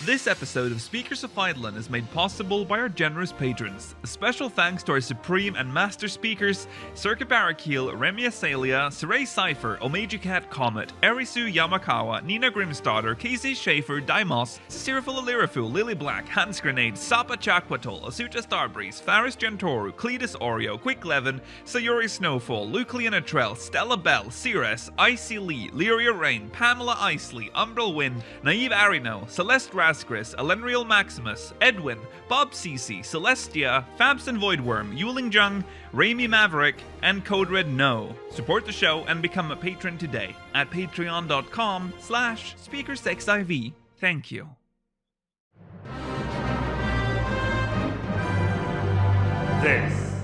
This episode of Speakers of Eidolon is made possible by our generous patrons. A special thanks to our Supreme and Master Speakers, Circa Barakeel, Remy Asalia, Saray Cypher, Omeji Cat Comet, Erisu Yamakawa, Nina Grimsdaughter, Casey Schaefer, Dimos, Ciciriful Lirafu, Lily Black, Hans Grenade, Sapa Chakwatol, Asuta Starbreeze, Faris Gentoro, Cletus Oreo, Quick Levin, Sayuri Snowfall, Luclian Atrell, Stella Bell, Ceres, Icy Lee, Lyria Rain, Pamela Isley, Umbral Wind, Naive Arino, Celeste Rasgris, Elenriel Maximus, Edwin, Bob Cece, Celestia, Fabson Voidworm, Yuling Jung, Raimi Maverick, and Code Red No. Support the show and become a patron today at patreon.com/SpeakersXIV. Thank you. This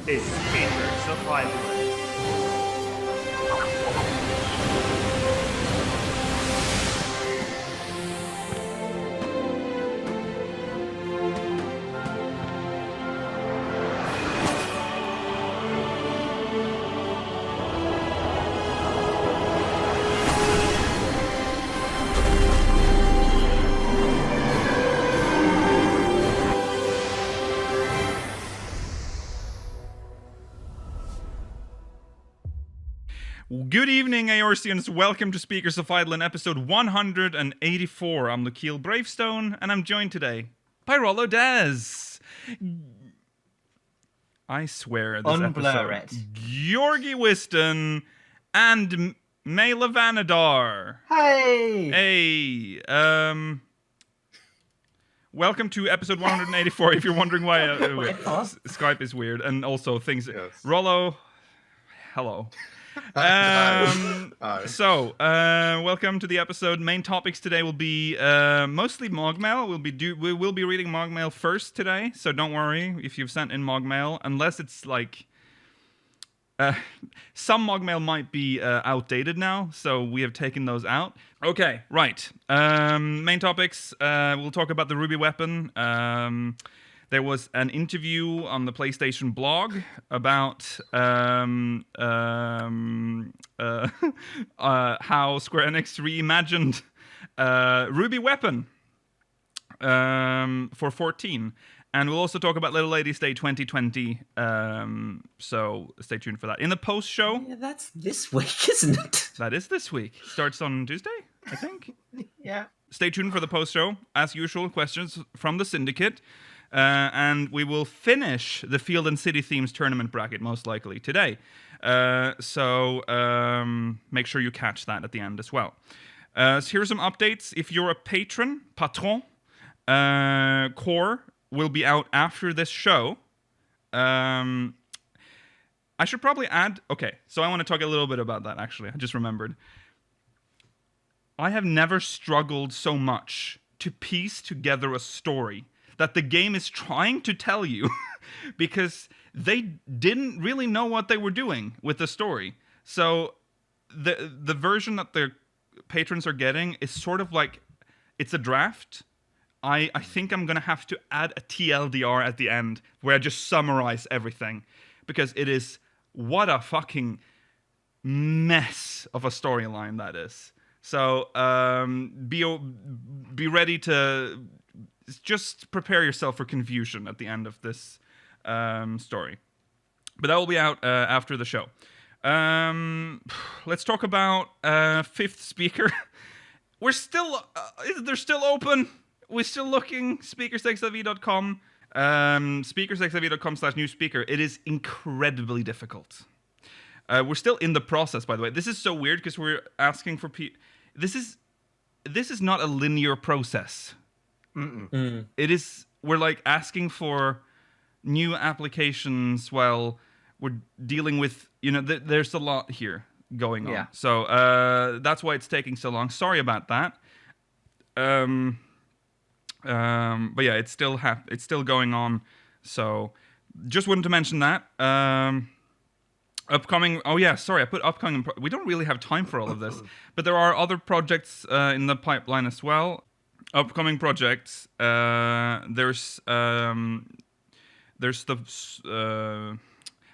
is Speakers of Eidolon. Good evening, Aorcians. Welcome to Speakers of Eidolon, episode 184. I'm Lukiel Bravestone, and I'm joined today by Rollo Dez. I swear this Unblur episode. it. Georgi Whiston and Mela Vanadar. Hey! Hey, welcome to episode 184. If you're wondering why Skype is weird, and also things. Yes. Rollo, hello. Welcome to the episode. Main topics today will be mostly MogMail. We will be reading MogMail first today, so don't worry if you've sent in MogMail, unless it's like some MogMail might be outdated now, so we have taken those out. Okay, right. Main topics. We'll talk about the Ruby weapon. There was an interview on the PlayStation blog about how Square Enix reimagined Ruby Weapon for 14. And we'll also talk about Little Ladies Day 2020, so stay tuned for that. In the post-show... Yeah, that's this week, isn't it? That is this week. Starts on Tuesday, I think. Yeah. Stay tuned for the post-show. As usual, questions from the Syndicate. And we will finish the Field and City Themes tournament bracket, most likely, today. So make sure you catch that at the end as well. So here are some updates. If you're a patron, Patron, Core will be out after this show. I should probably add... Okay, so I want to talk a little bit about that, actually. I just remembered. I have never struggled so much to piece together a story that the game is trying to tell you because they didn't really know what they were doing with the story. So the version that the patrons are getting is sort of like, it's a draft. I think I'm going to have to add a TLDR at the end where I just summarize everything, because it is what a fucking mess of a storyline that is. So be ready to... Just prepare yourself for confusion at the end of this story. But that will be out after the show. Let's talk about fifth speaker. They're still open. We're still looking. SpeakersXIV.com. SpeakersXIV.com/new speaker. It is incredibly difficult. We're still in the process, by the way. This is so weird because we're asking for This is not a linear process. It is. We're like asking for new applications while we're dealing with, there's a lot here going on. Yeah. So that's why it's taking so long. Sorry about that. But yeah, it's still going on. So just wanted to mention that. Upcoming. Oh yeah, sorry, I put upcoming. We don't really have time for all of this, but there are other projects in the pipeline as well. Upcoming projects. There's the.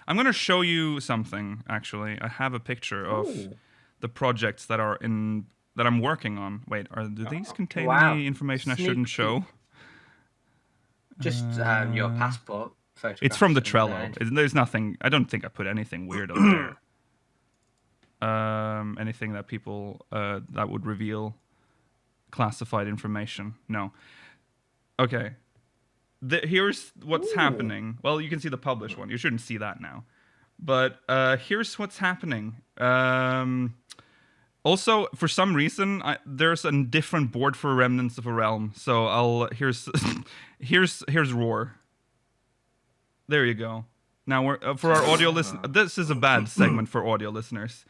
I'm gonna show you something. Actually, I have a picture of the projects that are in that I'm working on. Wait, do these contain Wow. any information I Sneak shouldn't peek. show? Just your passport photographs. It's from the and, Trello. There's nothing. I don't think I put anything weird on there. Anything that people that would reveal classified information. No. Okay. Here's what's happening. Well, you can see the published one. You shouldn't see that now. But here's what's happening. Also, for some reason, there's a different board for Remnants of a Realm. So here's Roar. There you go. Now we're for our audio listen. This is a bad segment for audio listeners.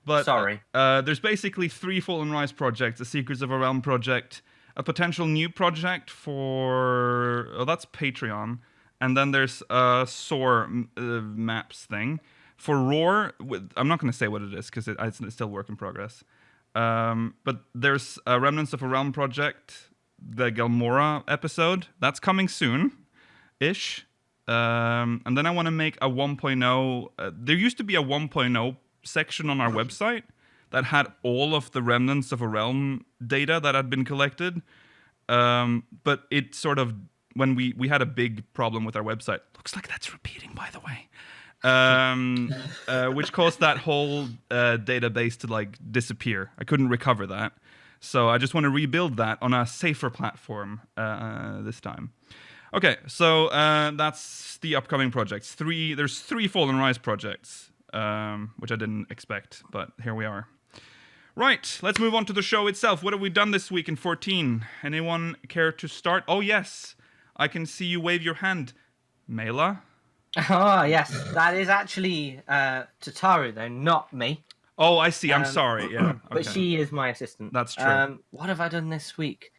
But Sorry. There's basically 3 Fallen Rise projects: a Secrets of a Realm project, a potential new project for that's Patreon, and then there's a SOAR maps thing. For Roar, I'm not going to say what it is because it's still work in progress. But there's a Remnants of a Realm project, the Gelmora episode. That's coming soon-ish. And then I want to make a 1.0. There used to be a 1.0 section on our website that had all of the Remnants of a Realm data that had been collected. But it sort of, when we had a big problem with our website, looks like that's repeating, by the way. Which caused that whole database to disappear. I couldn't recover that, so I just want to rebuild that on a safer platform this time. Okay, so that's the upcoming projects. There's 3 Fallen Rise projects, which I didn't expect, but here we are. Right, let's move on to the show itself. What have we done this week in 14? Anyone care to start? Oh yes, I can see you wave your hand, Mela. Oh, yes. That is actually Tataru, though, not me. Oh, I see. I'm sorry. Yeah. Okay. But she is my assistant. That's true. What have I done this week?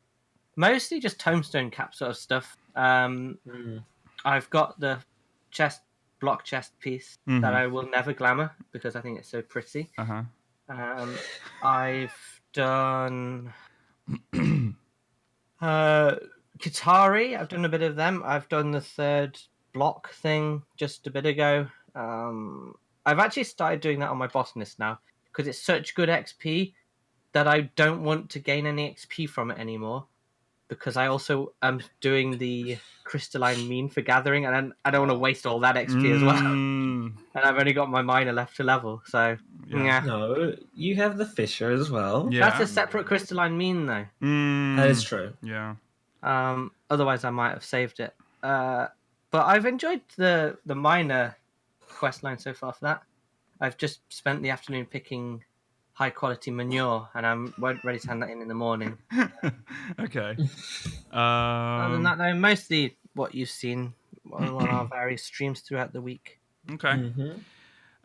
Mostly just tombstone cap sort of stuff. I've got the block chest piece that I will never glamour because I think it's so pretty. Uh-huh. I've done Katari. I've done a bit of them. I've done the 3rd block thing just a bit ago. I've actually started doing that on my botanist now because it's such good XP that I don't want to gain any XP from it anymore because I also am doing the crystalline mean for gathering and I don't want to waste all that XP as well. And I've only got my minor left to level, so yeah. No, you have the Fisher as well. Yeah. That's a separate crystalline mean though. That is true. Yeah. Otherwise I might have saved it. But I've enjoyed the minor quest line so far for that. I've just spent the afternoon picking high quality manure, and I'm ready to hand that in the morning. Okay. Other than that, though, mostly what you've seen on our various streams throughout the week. Okay.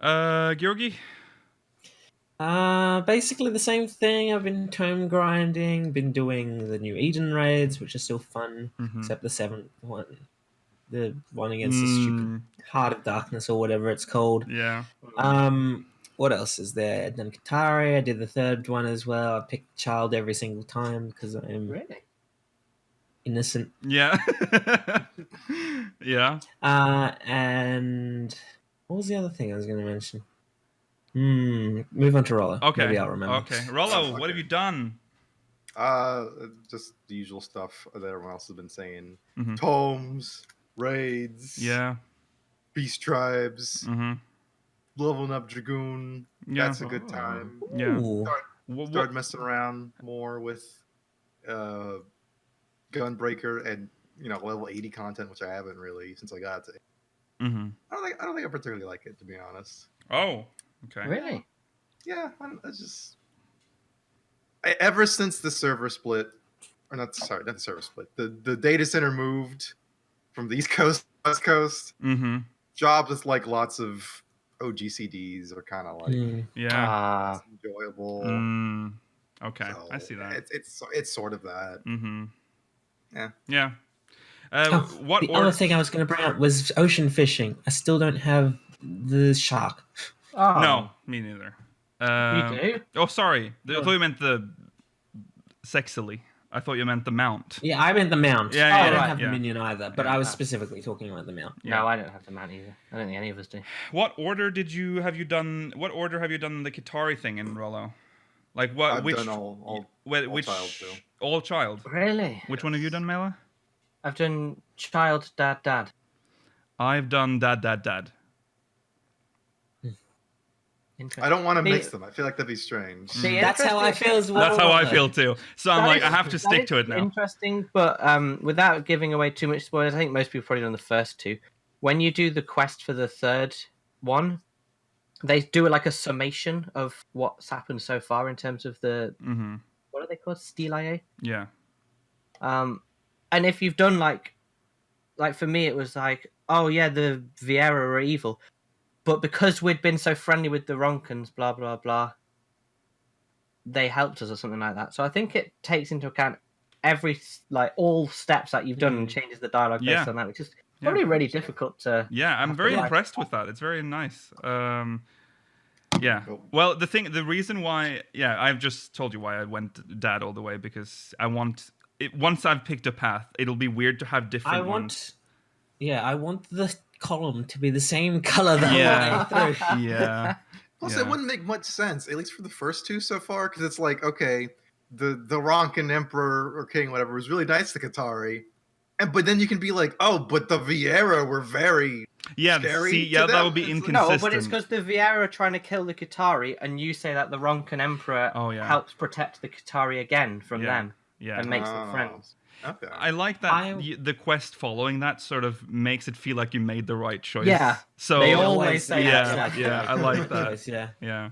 Georgi? Basically the same thing. I've been tome grinding, been doing the new Eden raids, which are still fun, except the 7th one. The one against the stupid Heart of Darkness or whatever it's called. Yeah. What else is there? I've done Katari. I did the 3rd one as well. I picked Child every single time because I am innocent. Yeah. Yeah. And what was the other thing I was going to mention? Move on to Rollo. Okay. Maybe I'll remember. Okay. Rollo, what have you done? Just the usual stuff that everyone else has been saying. Tomes, raids, beast tribes, leveling up Dragoon. Yeah. That's a good time. Yeah. Start messing around more with Gunbreaker and level 80 content, which I haven't really since I got it. I don't think I particularly like it, to be honest. Oh, okay. Really? Yeah, ever since the server split, or not the server split, the data center moved from the East Coast to the West Coast. Jobs with lots of OGCDs are kind of enjoyable. Okay, So I see that. It's sort of that. Yeah. The other thing I was going to bring up was ocean fishing. I still don't have the shark. Oh. No, me neither. You do? Oh, sorry. I thought you meant the sexily. I thought you meant the mount. Yeah, I meant the mount. Yeah, I don't have the minion either, but I was specifically talking about the mount. No, I don't have the mount either. I don't think any of us do. What order have you done the Kitari thing in, Rollo? Like what? I've which? done all which? child too. All child. Really? Which one have you done, Mela? I've done child, dad. I've done dad. Interesting. I don't want to The- mix them. I feel like that'd be strange. the That's how I interesting- feel as well. That's how I feel too. So I'm That like, is- I have to that stick is to it now. Interesting, but without giving away too much spoilers, I think most people probably done the first two. When you do the quest for the third one, they do like a summation of what's happened so far in terms of the Mm-hmm. what are they called, Stelia? Yeah. And if you've done like for me, it was like, oh yeah, the Vieira are evil, but because we'd been so friendly with the Ronkans, blah blah blah, they helped us or something like that. So I think it takes into account all steps that you've done and changes the dialogue based Yeah. on that, which is probably really difficult to. Yeah, I'm have very to like- impressed with that. It's very nice. Yeah. Cool. Well, the reason why, I've just told you why I went dad all the way, because I want it. Once I've picked a path, it'll be weird to have different ones. I want the column to be the same color the Yeah. whole way through. Yeah. Plus, Yeah. it wouldn't make much sense, at least for the first two so far, because it's like, okay, the Ronkan Emperor or King, whatever, was really nice to Katari, but then you can be like, oh, but the Vieira were very scary. See, to that them. would be It's like- inconsistent. No, but it's because the Vieira are trying to kill the Qatari, and you say that the Ronkan Emperor helps protect the Qatari again from them Yeah. and makes them friends. Okay. I like that the quest following that sort of makes it feel like you made the right choice. Yeah. So They always say that. yeah, I like that. Yeah. Yeah.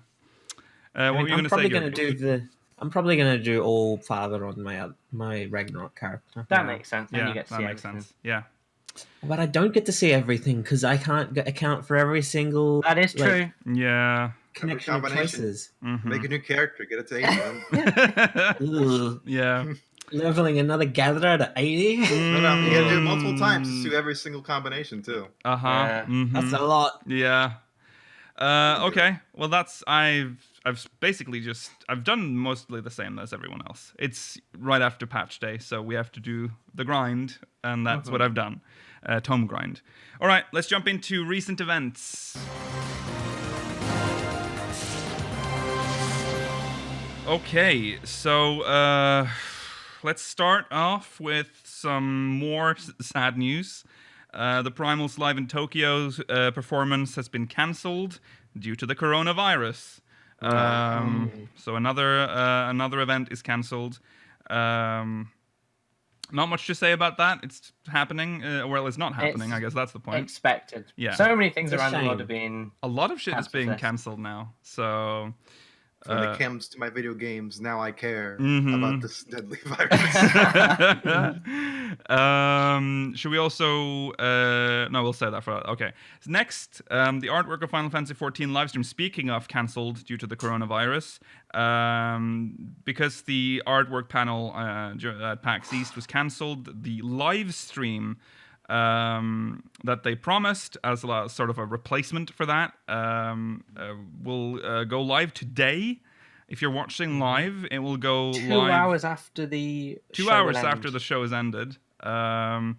What were you I'm going to say? probably going to do I'm probably going to do all father on my Ragnarok character. That makes sense. Then Yeah, you get to that see makes everything. sense. Yeah. But I don't get to see everything because I can't account for every single That is true. Yeah. connection of combination. choices. Mhm. Make a new character, get it to 80. Ugh. Yeah. Leveling another gatherer to 80? No, you gotta do it multiple times Mm. to do every single combination too. Uh-huh. Yeah. Mhm. That's a lot. Yeah. Okay. Well, that's I've basically I've done mostly the same as everyone else. It's right after patch day, so we have to do the grind, and that's what I've done. Tome grind. All right, let's jump into recent events. Okay, so let's start off with some more sad news. The Primals Live in Tokyo's performance has been cancelled due to the coronavirus. So another event is cancelled. Not much to say about that. It's happening. Well, it's not happening. It's I guess that's the point. Expected. Yeah. So many things It's a around the world shame. are being. A lot of shit is Cancelled being this. cancelled now. So. When it comes to my video games, now I care Mhm. about this deadly virus. Should we also no, we'll say that for okay. Next, the artwork of Final Fantasy XIV livestream, speaking of cancelled due to the coronavirus, because the artwork panel at PAX East was cancelled, the live stream that they promised as sort of a replacement for that will go live today. If you're watching live, it will go 2 live hours after the. 2 show hours will end. after the show has ended. Now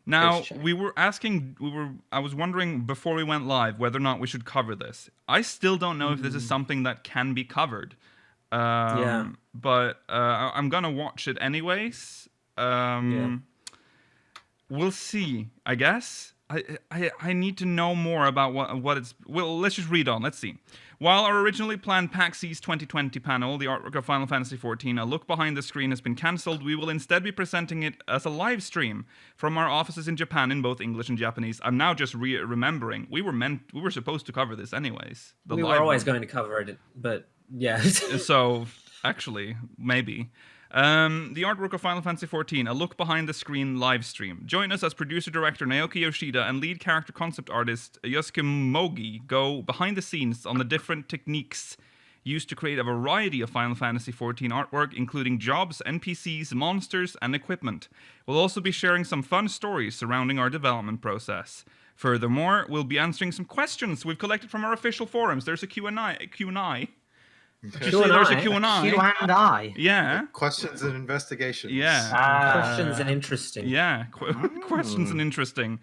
Good show. I was wondering before we went live whether or not we should cover this. I still don't know if this is something that can be covered. Yeah. But I'm gonna watch it anyways. We'll see. I guess. I need to know more about what it's. Well, let's just read on. Let's see. While our originally planned PAX East 2020 panel, the artwork of Final Fantasy XIV, A Look Behind the Screen, has been cancelled, we will instead be presenting it as a live stream from our offices in Japan in both English and Japanese. I'm now just remembering we were supposed to cover this anyways. We were always going to cover it, but yeah. So actually, maybe. The artwork of Final Fantasy XIV, A Look Behind the Screen live stream. Join us as producer-director Naoki Yoshida and lead character concept artist Yosuke Mogi go behind the scenes on the different techniques used to create a variety of Final Fantasy XIV artwork, including jobs, NPCs, monsters, and equipment. We'll also be sharing some fun stories surrounding our development process. Furthermore, we'll be answering some questions we've collected from our official forums. There's a Q&A. Did you see there's a Q&A? You and I. Yeah. Questions and investigations. Yeah. Questions and interesting. Yeah, questions and interesting.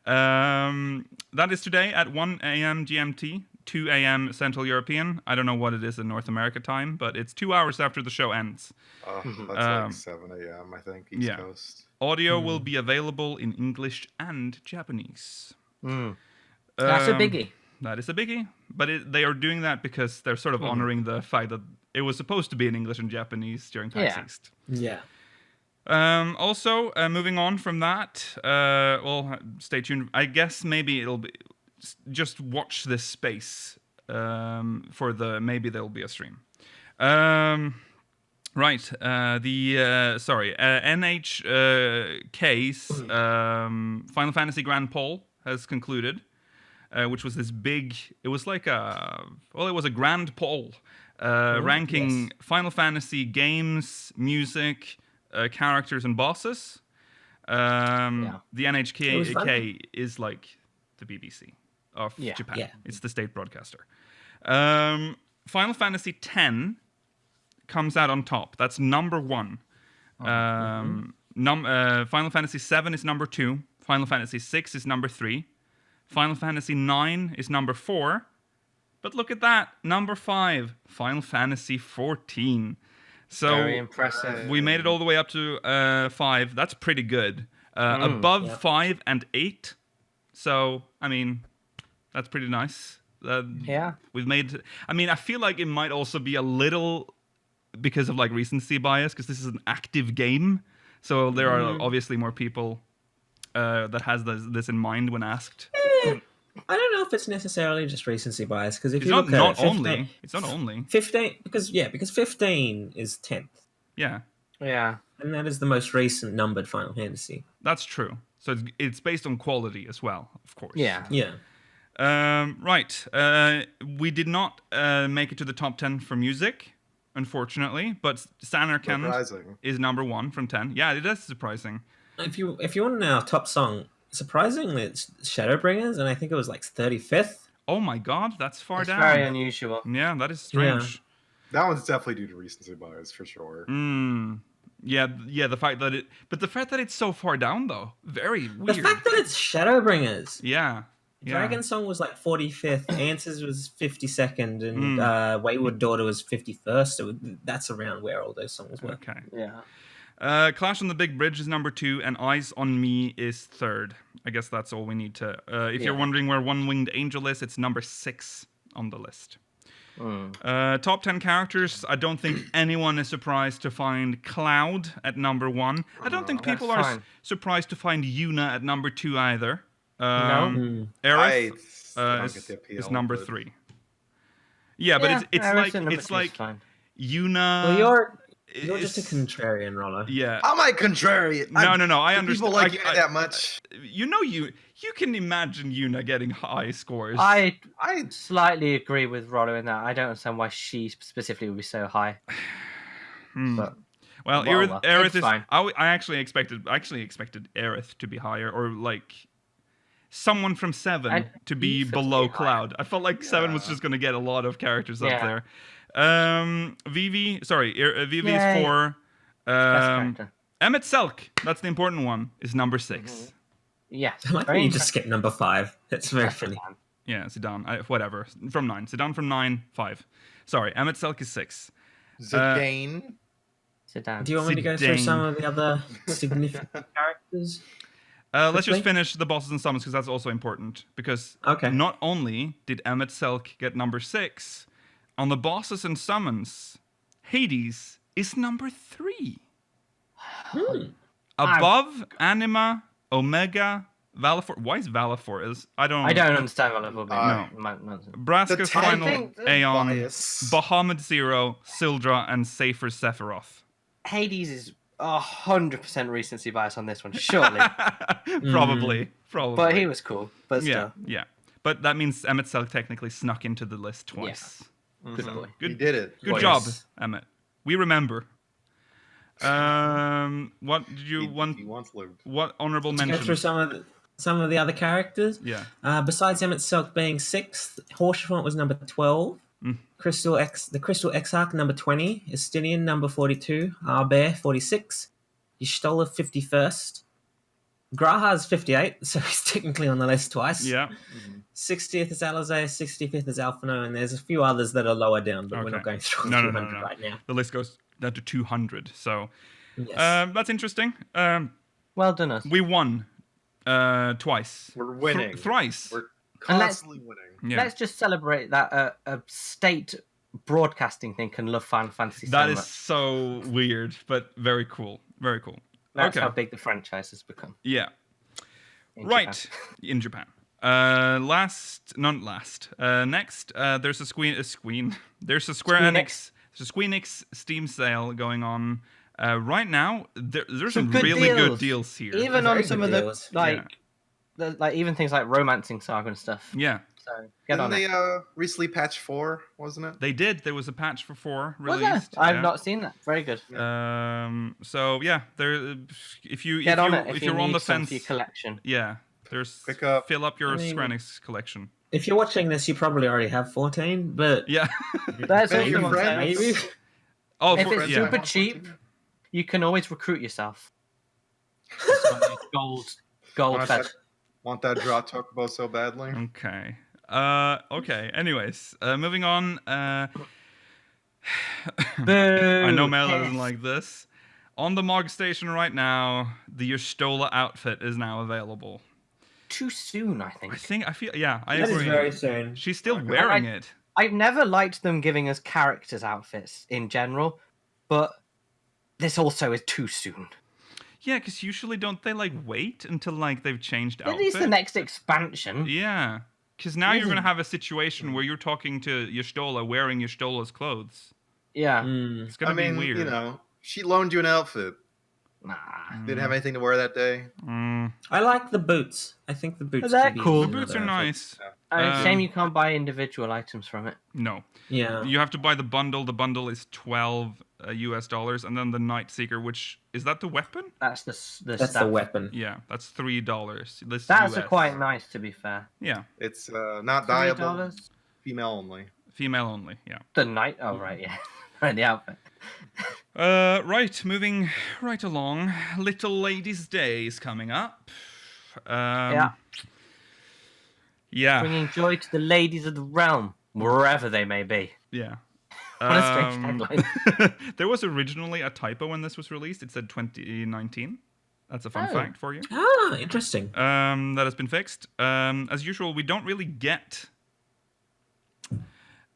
That is today at 1 a.m. GMT, 2 a.m. Central European. I don't know what it is in North America time, but it's 2 hours after the show ends. That's 7 a.m. I think East Coast. Audio will be available in English and Japanese. That's a biggie. That is a biggie, but they are doing that because they're sort of honoring the fact that it was supposed to be in English and Japanese during PAX East. Yeah. Also, moving on from that, well, stay tuned. I guess maybe it'll be just watch this space for maybe there'll be a stream. Right. NHK's Final Fantasy Grand Poll has concluded. Which was this big... It was like it was a grand poll ranking Final Fantasy games, music, characters, and bosses. The NHK is like the BBC of Japan. Yeah. It's the state broadcaster. Final Fantasy X comes out on top. That's number 1. Final Fantasy VII is number 2. Final Fantasy VI is number 3. Final Fantasy IX is number 4. But look at that. Number 5, Final Fantasy XIV. So very impressive. We made it all the way up to 5. That's pretty good. Above 5 and 8. So, I mean, that's pretty nice. We've made... I mean, I feel like it might also be a little because of like recency bias, because this is an active game. So there are obviously more people that has this in mind when asked. I don't know if it's necessarily just recency bias, because if it's you look not at only, it's not only 15 because 15 is 10th. Yeah, and that is the most recent numbered Final Fantasy. That's true. So it's based on quality as well, of course. Yeah. Right. We did not make it to the top 10 for music, unfortunately, but Sanarkand is number 1 from 10. Yeah, it is surprising. If you want to know our top song, surprisingly, it's Shadowbringers, and I think it was like 35th. Oh my god, that's far down. Very unusual. Yeah, that is strange. That one's definitely due to recency bias for sure. Yeah, the fact that it's so far down though, very weird. The fact that it's Shadowbringers. Yeah. Dragon Song was like 45th, Answers was 52nd, and Wayward Daughter was 51st. So that's around where all those songs were. Okay. Yeah. Clash on the Big Bridge is number 2, and Eyes on Me is 3rd. I guess that's all we need to... if you're wondering where One Winged Angel is, it's number 6 on the list. Top 10 characters, I don't think anyone is surprised to find Cloud at number 1. I don't think people are surprised to find Yuna at number 2 either. Aerith is number 3. Yeah, but it's like Yuna... Well, you're just a contrarian, Rollo. Yeah. How am I contrarian? No. I understand. People like Yuna that much. You can imagine Yuna getting high scores. I slightly agree with Rollo in that. I don't understand why she specifically would be so high. But, well, Aerith is fine. I actually expected Aerith to be higher, or like someone from 7 to be below Cloud. I felt like 7 was just going to get a lot of characters up there. Vivi is 4. Emmett Selk, that's the important one, is number 6. Yes. I like when you just skip number 5. It's very funny. Yeah, Zidane, whatever. From 9. Zidane from 9, 5. Sorry, Emmett Selk is 6. Zidane. Do you want me to go through some of the other significant characters? Let's just finish the bosses and summons, because that's also important. Because not only did Emmett Selk get number 6, on the bosses and summons, Hades is number 3. Above Anima, Omega, Valafor. Why is Valafor? I don't understand Valafor. No. Braska's Final Aeon, Bahamut Zero, Sildra, and Safer Sephiroth. Hades is 100% recency bias on this one, surely. Probably. But he was cool. But still. Yeah. But that means Emmett Selk technically snuck into the list twice. Yeah. Good. He did it. Good job, Emmett. We remember. What did you want? He once lived. What honorable mention? Go through some of the other characters. Yeah. Besides Emmett Selk being 6th, Horsefront was number 12. The Crystal Exarch number 20. Estinian number 42. Arbear 46. Y'shtola 51st. Graha's 58, so he's technically on the list twice. Yeah. 60th is Alizé, 65th is Alphino, and there's a few others that are lower down, but we're Okay. not going through No, 200 right now. The list goes down to 200. So Yes. that's interesting. Well done, us. We won twice. We're winning. Thrice. We're And let's- constantly winning. Yeah. Let's just celebrate that a state broadcasting thing can love Final Fantasy That so is much. so weird, but very cool. Very cool. That's okay. how big the franchise has become. Yeah. in Right. Japan. In Japan. Next, there's a There's a Square Enix. There's a Square Enix Steam sale going on right now. There's some good really good deals. deals here. Even Very on some of good the deals. like even things like Romancing Saga and stuff. Yeah, So get Didn't on they it. recently patch 4, wasn't it? they did. There was a patch for 4 Was there? released. I've yeah. not seen that. Very good. So yeah, there. If you Get on it if you're you on need the some fence, for your collection. yeah, there's Pick up. fill up your I mean- Square Enix collection. If you're watching this, you probably already have 14, but Yeah. That's Thank also you, one friends. thing. maybe. Oh, If for, it's yeah. super cheap, you can always recruit yourself. Just one of these gold Want fed. Want that draw Chocobo so badly? Okay. Okay. Anyways, moving on. I know Mel doesn't like this. On the Mog Station right now, the Yestola outfit is now available. Too soon, I I think. think I feel yeah, I That is agree. very soon. She's still wearing it. I've never liked them giving us characters' outfits in general, but this also is too soon. Yeah, because usually don't they like wait until like they've changed At outfit? least the next expansion. Yeah, because now you're gonna have a situation where you're talking to Yestola wearing Yestola's clothes. Yeah. Mm. It's gonna be weird. you know, she loaned you an outfit. Nah. Didn't have anything to wear that day. I like the boots. I think the boots. They're could be cool. The another boots are outfit. nice. Shame you can't buy individual items from it. No, Yeah. you have to buy the bundle. The bundle is $12 US, and then the Night Seeker, which is that the weapon? That's the That's stuff. the weapon. Yeah, that's $3. This That's US. quite nice, to be fair. Yeah, It's not dyeable. $3. Female only. female only. Yeah. The night. Oh right, yeah. Right, the outfit. Right, moving right along. Little Ladies' Day is coming up. Yeah. Yeah. Bringing joy to the ladies of the realm, wherever they may be. Yeah. What a strange tagline. There was originally a typo when this was released. It said 2019. That's a fun Oh. fact for you. Ah, interesting. That has been fixed. As usual, we don't really get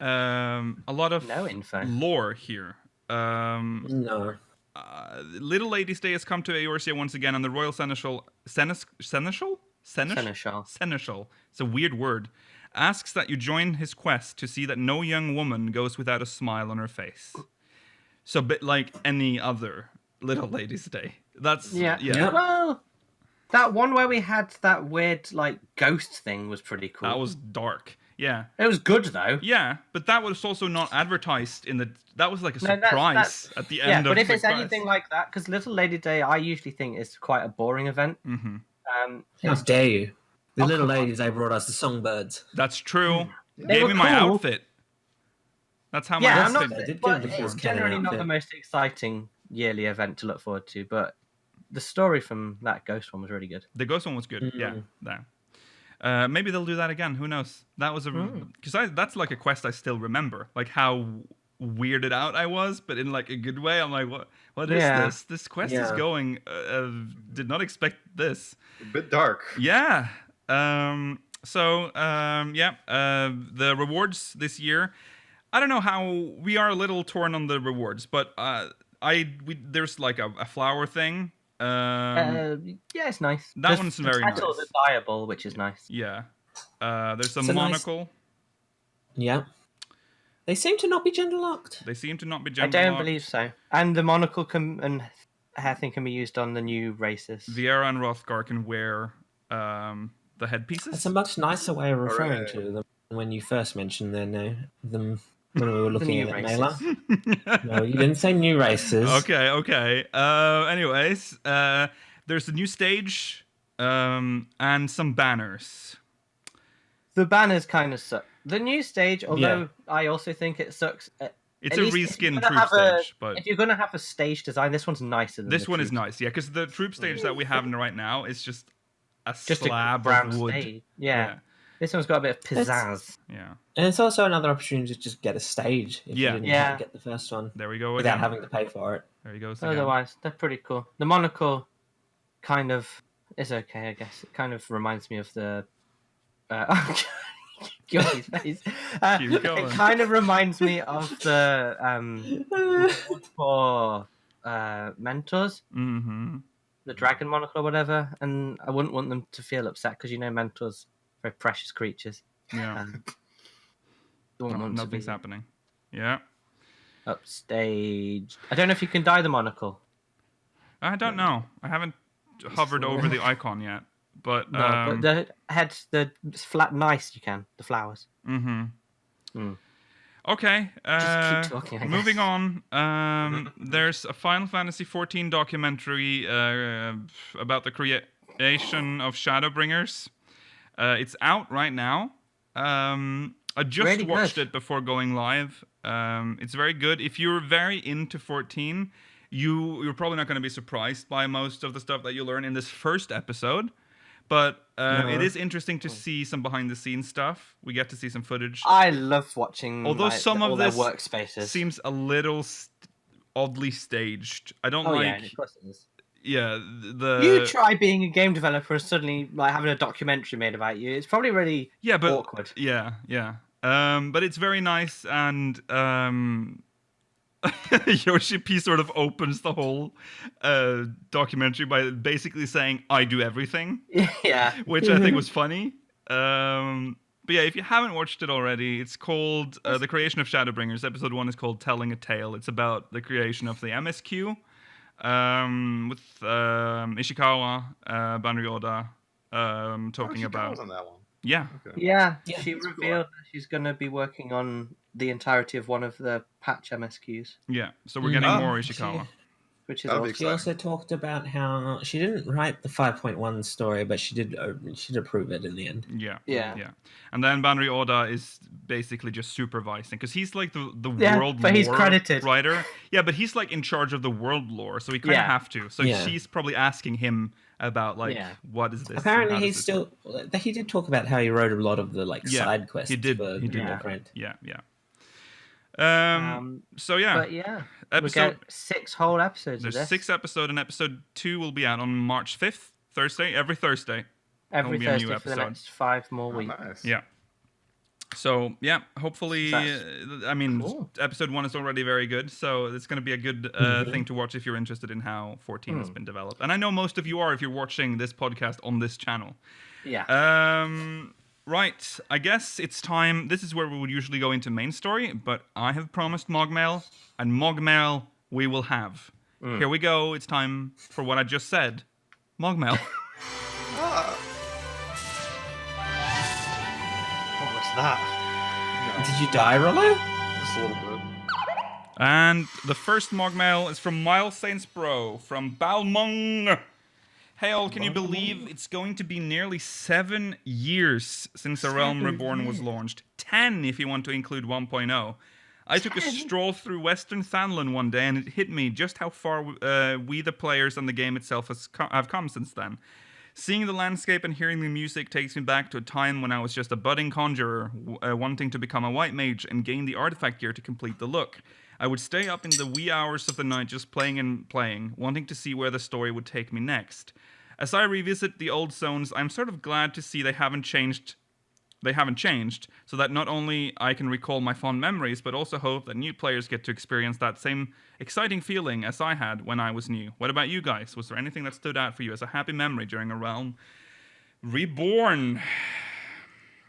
a lot of No info. lore here. No. Little Ladies' Day has come to Eorzea once again, and the Royal Seneschal. Seneschal? Seneschal. It's a weird word. Asks that you join his quest to see that no young woman goes without a smile on her face. So, a bit like any other Little Ladies' Day. That's Yeah. Yeah. Well, that one where we had that weird like ghost thing was pretty cool. That was dark. Yeah. It was good though. Yeah, but that was also not advertised in the. That was like a No, surprise that's- at the Yeah, end of but if the it's quest. anything like that, because Little Lady Day, I usually think is quite a boring event. Mm-hmm. How dare you? The Oh, little come on. ladies, they brought us the songbirds. That's true. They Gave were me my cool. outfit. That's how my Yeah, I'm outfit. not. They did But give the it's Force Cannon generally not outfit. the most exciting yearly event to look forward to. But the story from that ghost one was really good. The ghost one was good. Yeah, that. Maybe they'll do that again. Who knows? That was a because that's like a quest I still remember. Like how weirded out I was, but in like a good way. I'm like, what is Yeah. this? This quest is Yeah. going. Did not expect this. A bit dark. Yeah. The rewards this year. I don't know how we are a little torn on the rewards, but there's like a flower thing. Yeah, it's nice. that The- one's the very titles nice. are dyeable, which is nice. Yeah. There's a It's a nice- monocle. Yeah. They seem to not be gender locked. They seem to not be I gender don't locked. believe so. And the monocle and hair thing can be used on the new races. Viera and Rothgar can wear the headpieces. That's a much nicer way of referring Hooray. to them than when you first mentioned them when we were looking new at the races. mailer. No, you didn't say new races. Okay. Anyways, there's a new stage and some banners. The banners kind of suck. The new stage, although I also think it sucks, It's At a least if you're reskin gonna troop have a- stage, but If you're gonna have a stage design, this one's nicer than this the one is troops. nice. Yeah, because the troop stage that we have right now is just a Just slab a brown of wood. stage. Yeah. This one's got a bit of pizzazz. Yeah. And it's also another opportunity to just get a stage if Yeah. you didn't Yeah. get the first one There we go without again. having to pay for it. There he goes again. Otherwise, they're pretty cool. The monocle kind of is okay, I guess. It kind of reminds me of the. Yogi's face. Keep going. It kind of reminds me of the for mentors, Mm-hmm. the dragon monocle or whatever. And I wouldn't want them to feel upset because mentors are very precious creatures. Yeah. Don't want to Nothing's be happening. Yeah. upstage. I don't know if you can dye the monocle. I don't know. I haven't hovered over the icon yet. But No, but the heads, the flat, nice. You can the flowers. mm-hmm. Okay. Just keep talking. I guess. Moving on. There's a Final Fantasy XIV documentary about the creation of Shadowbringers. It's out right now. I just Really watched good. it before going live. It's very good. If you're very into 14, you're probably not going to be surprised by most of the stuff that you learn in this first episode. But it is interesting to see some behind-the-scenes stuff. We get to see some footage. I love watching. Although some of all their this workspaces seems a little oddly staged. I don't Oh like. yeah, of course it is. Yeah, the. You try being a game developer and suddenly like having a documentary made about you. It's probably really but awkward. Yeah. But it's very nice, and Yoshi P sort of opens the whole documentary by basically saying, "I do everything," Yeah. which I think was funny. But yeah, if you haven't watched it already, it's called The Creation of Shadowbringers. Episode 1 is called Telling a Tale. It's about the creation of the MSQ with Ishikawa, Banri Oda, talking Ishikawa's about... on that one. Yeah. Okay. Yeah, Yeah, she that's cool. revealed that she's going to be working on the entirety of one of the patch MSQs, Yeah. So we're getting Oh, more Ishikawa. which is That'll be awesome. She also talked about how she didn't write the 5.1 story, but she did approve it in the end. Yeah. Yeah. And then Banri Oda is basically just supervising, because he's like the Yeah, world but he's lore credited. writer. Yeah, but he's like in charge of the world lore, so he kind of Yeah. have to. So Yeah. she's probably asking him about like, Yeah. what is this? and Apparently, how does he's this still. He did talk about how he wrote a lot of the Yeah, side quests. he did. For He did. Yeah. Print. Yeah. Um, So yeah, But yeah, we episode. get 6 whole episodes There's of this. 6 episodes, and episode 2 will be out on March 5th, Thursday. Every Thursday. every will be a new Thursday for the episode. next 5 more Oh, weeks. nice. Yeah. So yeah, hopefully, That's I mean, cool. episode 1 is already very good, so it's going to be a good thing to watch if you're interested in how 14 has been developed. And I know most of you are if you're watching this podcast on this channel. Yeah. Right, I guess it's time. This is where we would usually go into main story, but I have promised MogMail, and MogMail we will have. Here we go. It's time for what I just said. MogMail. What was that? Did you die, Rollo? Just a little bit. And the first MogMail is from Miles Saintsbro from Balmung. Hey all, can you believe it's going to be nearly 7 years since A Realm Reborn was launched? 10 if you want to include 1.0. I took a stroll through Western Thanlon one day and it hit me just how far we the players and the game itself have come since then. Seeing the landscape and hearing the music takes me back to a time when I was just a budding conjurer, wanting to become a white mage and gain the artifact gear to complete the look. I would stay up in the wee hours of the night just playing and playing, wanting to see where the story would take me next. As I revisit the old zones, I'm sort of glad to see they haven't changed, so that not only I can recall my fond memories, but also hope that new players get to experience that same exciting feeling as I had when I was new. What about you guys? Was there anything that stood out for you as a happy memory during A Realm Reborn?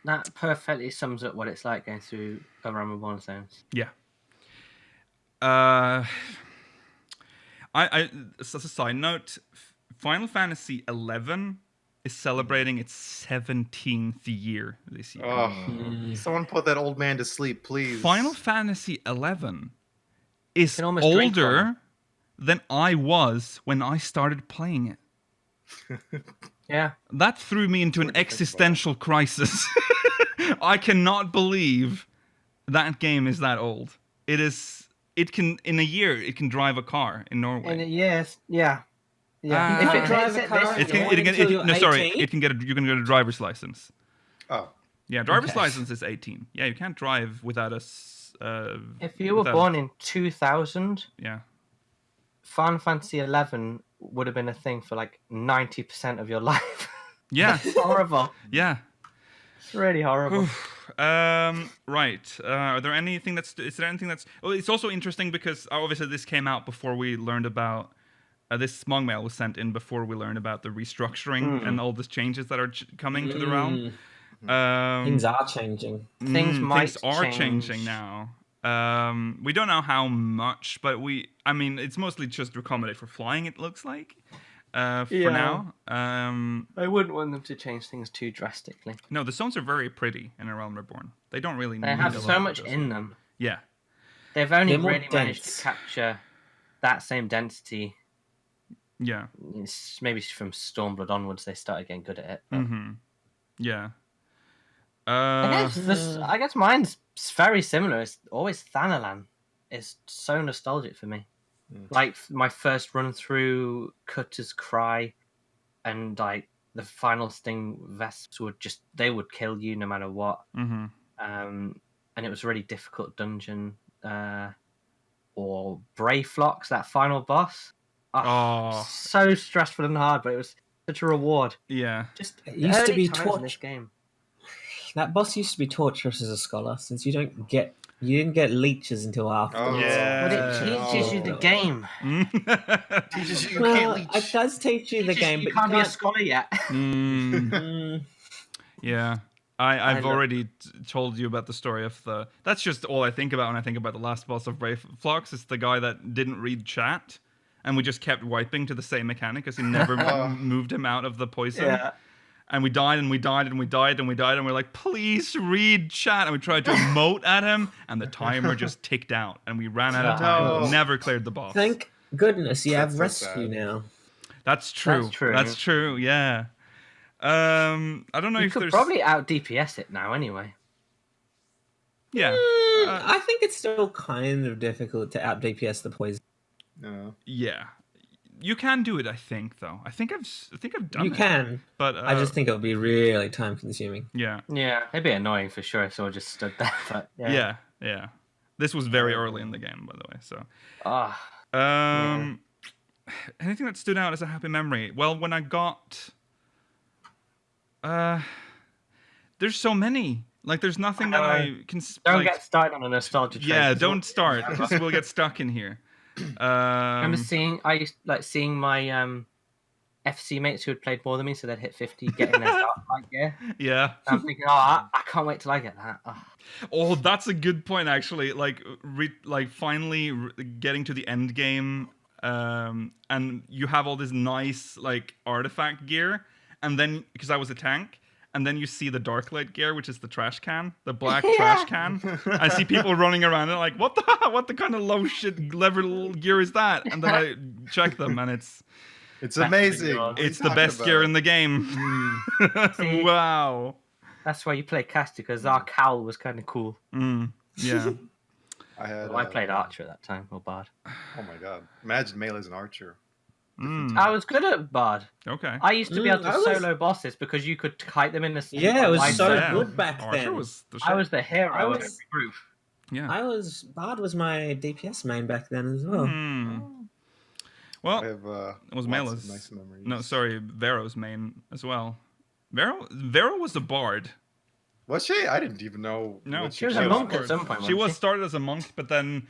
That perfectly sums up what it's like going through a Realm Reborn zones. Yeah. I as a side note, Final Fantasy XI is celebrating its 17th year this year. Oh, someone put that old man to sleep, please. Final Fantasy XI is can almost drink from older than I was when I started playing it. Yeah. That threw me into an existential crisis. I cannot believe that game is that old. It can in a year it can drive a car in Norway. And yes, yeah. Yeah. You If can't it drive hits a it car this in year- Norway until you're 18? It can get you can get a driver's license. Oh, Yeah, driver's Okay. license is 18. Yeah, you can't drive without if you were born in 2000, Yeah. Final Fantasy XI would have been a thing for like 90% of your life. Yeah. It's horrible. Yeah. It's really horrible. Right. Are there anything is there anything that's? Well, it's also interesting because obviously this came out before we learned about. This MogMail was sent in before we learned about the restructuring and all the changes that are coming to the realm. Things are changing. Things might are change. changing now. We don't know how much, but I mean, it's mostly just to accommodate for flying. It looks like. For now. I wouldn't want them to change things too drastically. No, the zones are very pretty in A Realm Reborn. They don't really. They need have a so lot much of those. in them. Yeah. They've only They're more really managed dense. to capture that same density. Yeah. It's maybe from Stormblood onwards they started getting good at it. But... Yeah. I guess mine's very similar. It's always Thanalan. It's so nostalgic for me. Like my first run through Cutter's Cry, and like the final sting Vesps they would kill you no matter what. And it was a really difficult dungeon. Or Brayflocks, that final boss. So stressful and hard, but it was such a reward. Yeah. Just It used to early be times in this game. That boss used to be torturous as a scholar, since you didn't get leeches until afterwards. Oh, Yeah. But it teaches you the game. teaches you Well, can't leech. it does teach you the game, You but can't you be a scholar yet. Yeah. I've love- already told you about the story of that's just all I think about when I think about the last boss of Brayflocks. It's the guy that didn't read chat, and we just kept wiping to the same mechanic because he never moved him out of the poison. Yeah. And we died and we died and we died and we died and we're like, please read chat. And we tried to emote at him, and the timer just ticked out, and we ran out of time. No. Never cleared the boss. thank goodness you have That's so rescue sad. now. That's true. That's true. That's true. Yeah. I don't know You if could there's probably out DPS it now anyway. yeah. I think it's still kind of difficult to out DPS the poison. No. Yeah. You can do it, I think, though. I think I've done You it. can, But I just think it would be really time consuming. yeah. Yeah, it'd be annoying for sure if someone just stood there. But Yeah. This was very early in the game, by the way. So, Ah, anything that stood out as a happy memory? Well, when I got, there's so many. Like, there's nothing that I can. don't get started on a nostalgia train. Yeah, 'cause don't start. 'Cause we'll get stuck in here. I remember seeing my FC mates who had played more than me, so they'd hit 50, getting their dark light gear. Yeah. I'm thinking, I can't wait till I get that. Oh. Oh, that's a good point, actually. Like, finally getting to the end game, and you have all this nice like artifact gear, and then because I was a tank, and then you see the Darklight gear, which is the trash can, the black trash can. I see people running around and like, what the kind of low shit level gear is that? And then I check them, and it's amazing. it's the best gear in the game. See? Wow. That's why you play caster, because our cowl was kind of cool. Yeah. I played archer at that time, or bard. Oh my god! Imagine melee as an archer. I was good at bard. Okay. I used to be able I to was- solo bosses because you could kite them in the. Yeah, it was line so circle. good back Archer then. was the I shit. was the hero I of was- every group. Yeah. Bard was my DPS main back then as well. Well, I have it was lots Mela's. of nice memories. No, sorry, Vero's main as well. Vero was a bard. Was she? I didn't even know. No, what She was a played. monk at some point. She was started as a monk, but then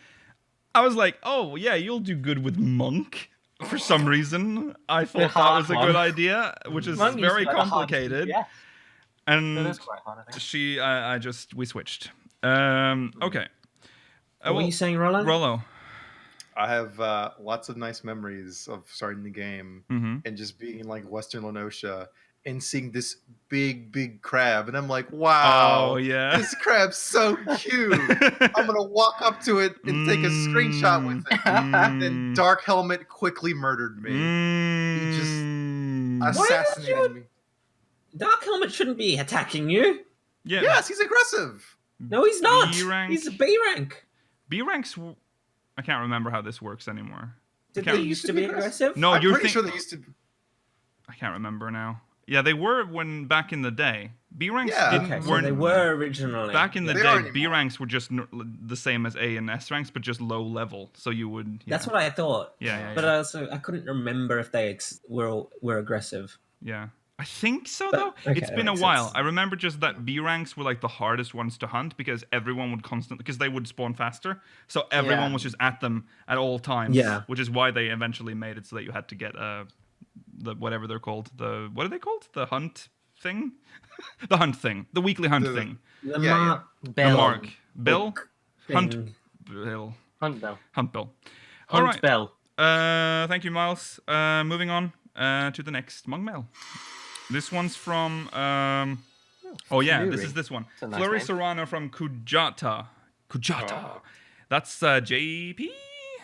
I was like, oh yeah, you'll do good with monk. For some reason, I thought that hard was a one. good idea, which is Monk used to very be like the hardest complicated. Yeah, that And is quite hard, I think. we switched. Okay. What were you saying, Rollo? Rollo. I have lots of nice memories of starting the game and just being in like Western Lenosha and seeing this big crab, and I'm like, wow, Oh yeah. this crab's so cute. I'm gonna walk up to it and take a screenshot with it. And then Dark Helmet quickly murdered me. Mm. Assassinated me. Dark Helmet shouldn't be attacking you. Yeah. Yes, he's aggressive. No, he's not. B rank. He's a B rank. B ranks. I can't remember how this works anymore. Did they used to be aggressive? No, I'm you're pretty sure they used to. I can't remember now. Yeah, they were when back in the day. B ranks Okay, so weren't. they were originally. Back in the They day, aren't B anymore. ranks were just the same as A and S ranks, but just low level. So you would. Yeah. That's what I thought. Yeah. But I couldn't remember if they were aggressive. Yeah. I think so, But- though. okay, It's that been a makes while. sense. I remember just that B ranks were like the hardest ones to hunt because everyone would constantly, because they would spawn faster. So everyone Yeah. was just at them at all times. Yeah. Which is why they eventually made it so that you had to get the whatever they're called. What are they called? The hunt thing? The hunt thing. The weekly hunt The- thing. The Yeah, mark The Bell. mark. Bill? Hunt thing. Bill. Hunt Bell. Hunt Bill. All Hunt right. Bell. Thank you, Miles. Moving on to the next MogMail. This one's from. Oh yeah, Fleury. this is this one. That's a nice Fleury name. Serrano from Kujata. That's JP.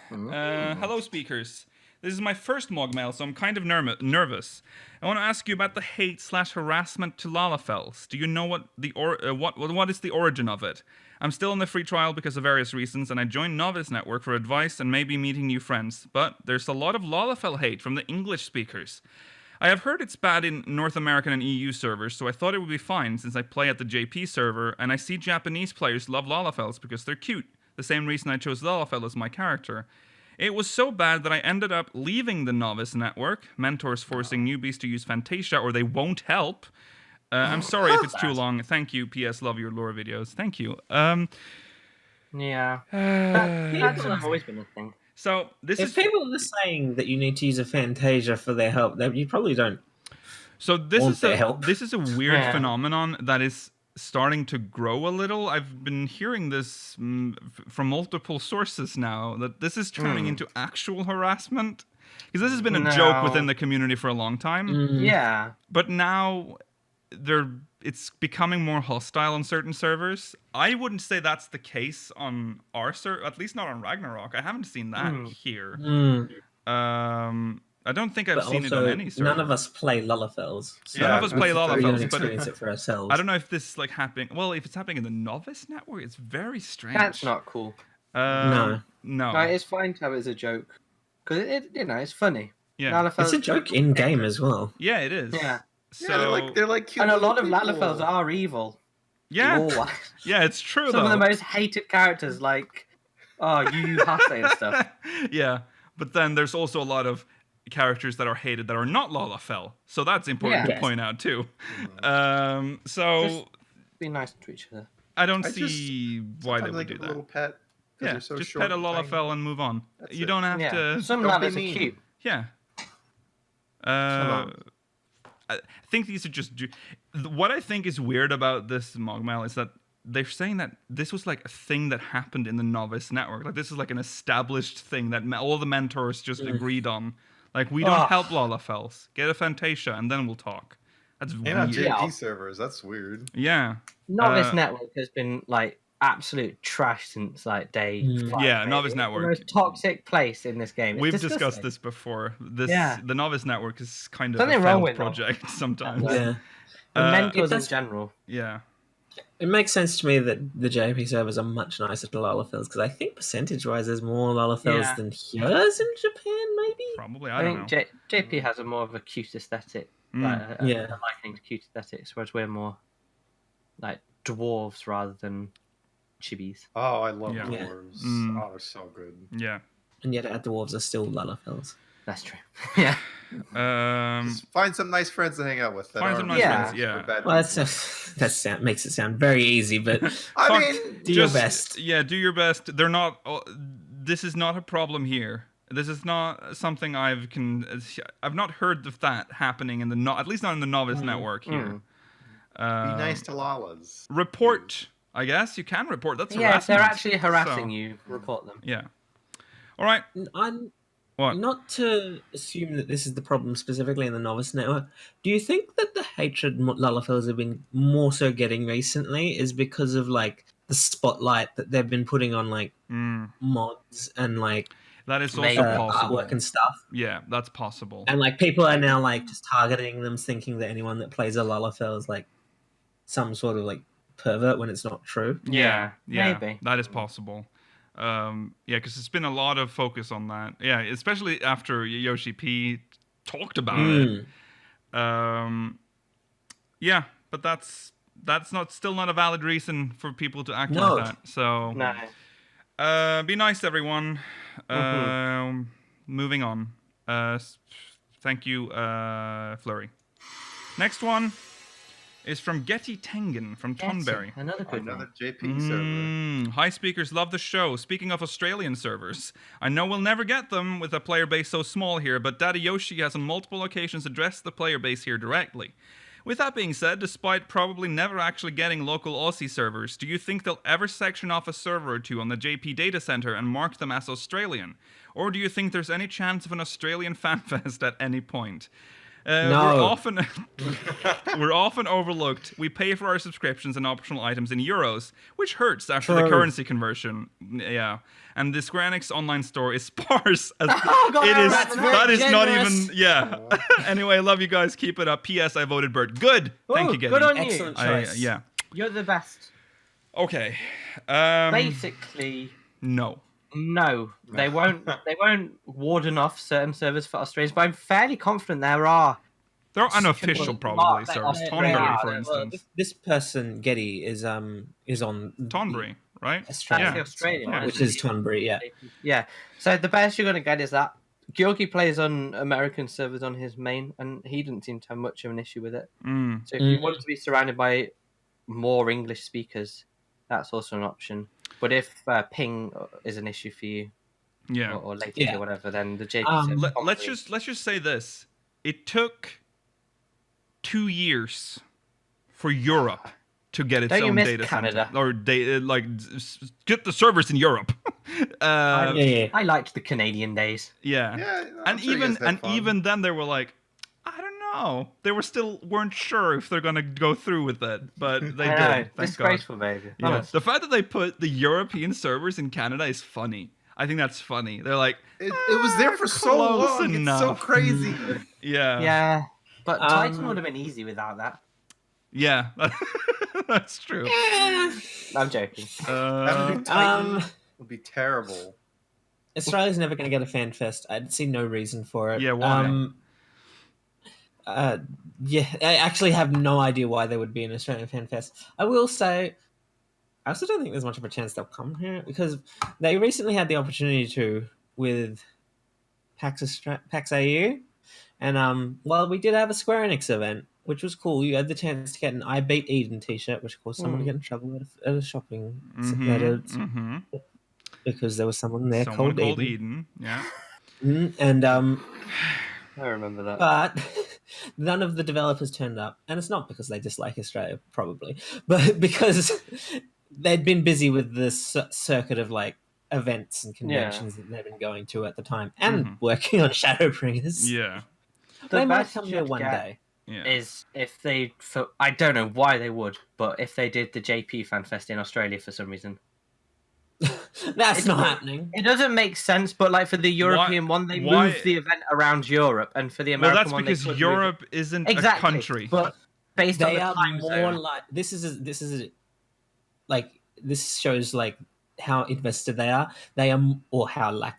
Hello, speakers. This is my first MogMail, so I'm kind of nervous. I want to ask you about the hate/harassment to Lalafells. Do you know what what is the origin of it? I'm still in the free trial because of various reasons, and I joined Novice Network for advice and maybe meeting new friends. But there's a lot of Lalafell hate from the English speakers. I have heard it's bad in North American and EU servers, so I thought it would be fine since I play at the JP server, and I see Japanese players love Lalafells because they're cute. The same reason I chose Lalafell as my character. It was so bad that I ended up leaving the Novice Network, mentors forcing newbies to use Fantasia or they won't help. I'm sorry if it's too long. Thank you. P.S. Love your lore videos. Thank you. Yeah. That's always been a thing. So this If is people are saying that you need to use a Fantasia for their help, you probably don't. so this want is their help. this is a weird Yeah. phenomenon that is starting to grow a little. I've been hearing this from multiple sources now that this is turning into actual harassment because this has been a joke No. within the community for a long time. Yeah. But now it's becoming more hostile on certain servers. I wouldn't say that's the case on our server, at least not on Ragnarok. I haven't seen that here. I don't think I've But seen it on also, any server. none of us play Lalafells. So None of us play we don't Lalafells, but experience it for ourselves. I don't know if this is like happening. Well, if it's happening in the Novice Network, it's very strange. That's not cool. No. No, it's fine to have it as a joke. Because it's funny. Yeah. Lalafells- It's a joke in game as well. Yeah, it is. Yeah. So they're like cute. And a lot of little people. Lalafells are evil. yeah, Lore-wise. yeah, it's true Some though. of the most hated characters, like Yu Hase and stuff. Yeah, but then there's also a lot of characters that are hated that are not Lalafell, so that's important Yeah. to Yes. point out too. So Just be nice to each other. I don't I see why they Sometimes I would do give a that. little pet. 'cause Yeah, they're so just short pet a and tiny. Lalafell and move on. That's You it. don't have Yeah. to. Some don't be Lalas are mean. cute. Yeah. on. I think these are just. What I think is weird about this MogMail is that they're saying that this was like a thing that happened in the Novice Network. Like this is like an established thing that all the mentors just agreed on. Like we don't Ugh. help Lalafells. Get a Fantasia and then we'll talk. That's And on weird. JP Yeah. servers, that's weird. Yeah. Novice Uh, Network has been like absolute trash since like day Mm. 5. Yeah, maybe. Novice It's Network. the most toxic place in this game. It's We've disgusting. discussed this before. Yeah. The Novice Network is kind of Something a wrong failed with them. project sometimes. Yeah. Yeah. And Uh, mentors in that's- general. Yeah. It makes sense to me that the JP servers are much nicer to Lalafells because I think percentage-wise there's more Lalafells Yeah. than yours in Japan, maybe? Probably. I I don't think know. JP has a more of a cute aesthetic. Mm. Like, Yeah. a liking to cute aesthetics, whereas we're more like dwarves rather than chibis. Oh, I love Yeah. dwarves. Mm. Oh, they're so good. Yeah. And yet our dwarves are still Lalafells. That's true. Yeah. Just find some nice friends to hang out with. That Find aren't some nice Yeah. friends. Yeah. bad Well, people. that makes it sound very easy, but I Fuck. mean, do your best. Yeah, do your best. They're not. This is not a problem here. This is not something I've not heard of that happening in the at least not in the Novice Network here. be nice to Lalas. Report. I guess you can report. That's Yeah, if they're harassment. actually harassing So, you, report them. Yeah. All right. I'm What? not to assume that this is the problem specifically in the Novice Network. Do you think that the hatred Lalafells have been more so getting recently is because of like the spotlight that they've been putting on like mods and like That is also Maybe. possible. artwork and stuff? Yeah, that's possible. And like people are now like just targeting them, thinking that anyone that plays a Lalafell is like some sort of like pervert when it's not true. Yeah, Maybe. that is possible. because there's been a lot of focus on that. Yeah, especially after Yoshi P talked about it. Yeah, but that's still not a valid reason for people to act like that. So No. be nice, everyone. Moving on. Thank you, Flurry. Next one is from Getty Tengen from Tonberry. Another good Another one. JP server. Hi, speakers. Love the show. Speaking of Australian servers, I know we'll never get them with a player base so small here, but Daddy Yoshi has on multiple occasions addressed the player base here directly. With that being said, despite probably never actually getting local Aussie servers, do you think they'll ever section off a server or two on the JP data center and mark them as Australian? Or do you think there's any chance of an Australian fanfest at any point? No. We're often overlooked. We pay for our subscriptions and optional items in euros, which hurts after True. the currency conversion. Yeah, and the Square Enix online store is sparse. As God, it is. that's That is not generous. even. Yeah. Anyway, I love you guys. Keep it up. P.S. I voted Bird. Good. Thank you, Getty. Good on Excellent you. choice. Yeah. You're the best. Okay. Basically, No. no, they won't. They won't warden off certain servers for Australians, but I'm fairly confident there are. There are unofficial Well, probably they servers. are- Tonberry, they are. for Well, instance. This person Getty is on Tonberry, right? Australia, That's the Australian one, which isn't is it? Tonberry. Yeah. Yeah. So the best you're going to get is that Georgie plays on American servers on his main, and he didn't seem to have much of an issue with it. Mm. So if you want to be surrounded by more English speakers, that's also an option. But if ping is an issue for you, Yeah. or latency Yeah. or whatever, then the JP Let's just say this: it took 2 years for Europe to get its Don't you own miss data Canada? center, or get the servers in Europe. Yeah. I liked the Canadian days. Yeah. Yeah, I'm and sure you even guys had and fun. even then they were like, I don't know. They weren't sure if they're gonna go through with it, but they I did. know, Thank God. disgraceful, baby. Yeah. Honest. The fact that they put the European servers in Canada is funny. I think that's funny. They're like, It was there for so close long. enough. It's so crazy. yeah, Yeah, but Titan Um, would have been easy without that. yeah. That's true. I'm joking. Having to do Titan Um, would be terrible. Australia's never going to get a fan fest. I see no reason for it. Yeah, why? Yeah, I actually have no idea why there would be an Australian fan fest. I will say, I also don't think there's much of a chance they'll come here because they recently had the opportunity to with PAX AU, and well, we did have a Square Enix event, which was cool. You had the chance to get an I Beat Eden T-shirt, which caused someone to get in trouble at a shopping Mm-hmm. because there was someone there Someone called Eden. Eden. Yeah. And I remember that. but none of the developers turned up, and it's not because they dislike Australia, probably, but because they'd been busy with this circuit of like events and conventions that they've been going to at the time, and working on Shadowbringers. Yeah. The They might best come here you'd one get day. Yeah. is if they, I don't know why they would, but if they did the JP Fan Fest in Australia for some reason. That's not happening. It doesn't make sense, but like for the European one, they why- moved the event around Europe, and for the Well, American that's one, because they could Europe isn't move it. a country. But based on They the are time more zone, like this is like this shows like how invested they are. They are, or how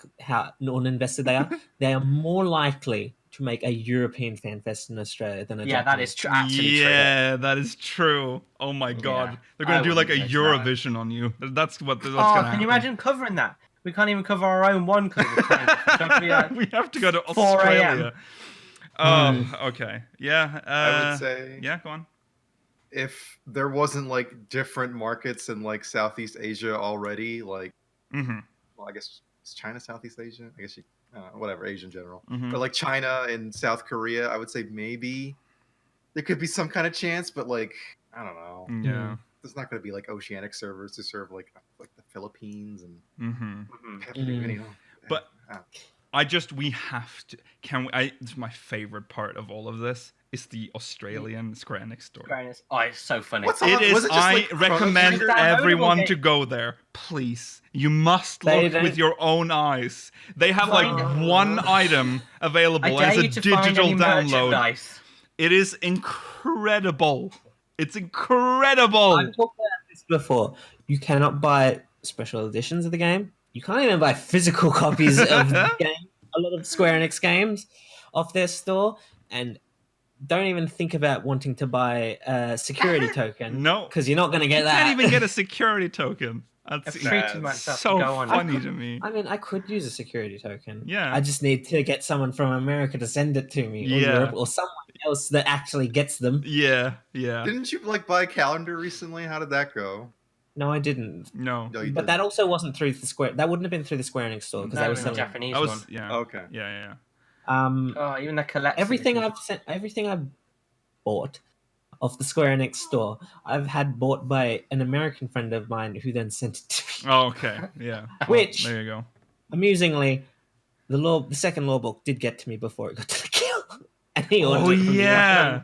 non-invested they are. They are more likely to make a European fan fest in Australia than a yeah, that Japanese. is actually true. Yeah, that is true. Oh my God, Yeah, they're gonna I do like a wouldn't mention that. Eurovision on you. That's what's Oh, gonna can happen. you imagine covering that? We can't even cover our own one cover time. Don't we, We have to go to 4 Australia. Oh, okay. Yeah. I would say Yeah, go on. if there wasn't like different markets in like Southeast Asia already, like Mm-hmm. well, I guess is China Southeast Asia? I guess whatever, Asia in general. Mhm. But like China and South Korea, I would say maybe there could be some kind of chance, but like I don't know. Yeah. There's not going to be like oceanic servers to serve like the Philippines and Mm-hmm. you know. But we have to. It's my favorite part of all of this. Is the Australian Square Enix store. Oh, it's so funny. What's It Was is. it just, I like, recommend Chrono Trigger? everyone Downloadable to game. go there. Please, you must They look don't- with your own eyes. They have like Find- one item I available dare as a you to find digital any download. merchandise. It is incredible. It's incredible. I've talked about this before. You cannot buy special editions of the game. you can't even buy physical copies of the game. A lot of Square Enix games off their store, and don't even think about wanting to buy a security token. No, because you're not going to get that. You can't even get a security token. That's I've treated myself so to go on. funny to me. I mean, I could use a security token. Yeah. I just need to get someone from America to send it to me, or Europe, or someone else that actually gets them. Yeah. Didn't you buy a calendar recently? How did that go? No, I didn't. No, you but that also wasn't through the Square. That wouldn't have been through the Square Enix store because That they were was a selling. Japanese I was, one. yeah. Okay. Yeah. Oh, even the collection. Everything I've bought off the Square Enix store, I've had bought by an American friend of mine who then sent it to me. Oh, okay. Yeah. Which, there you go. Amusingly, the second law book did get to me before it got to the kill. And he ordered Oh it from yeah.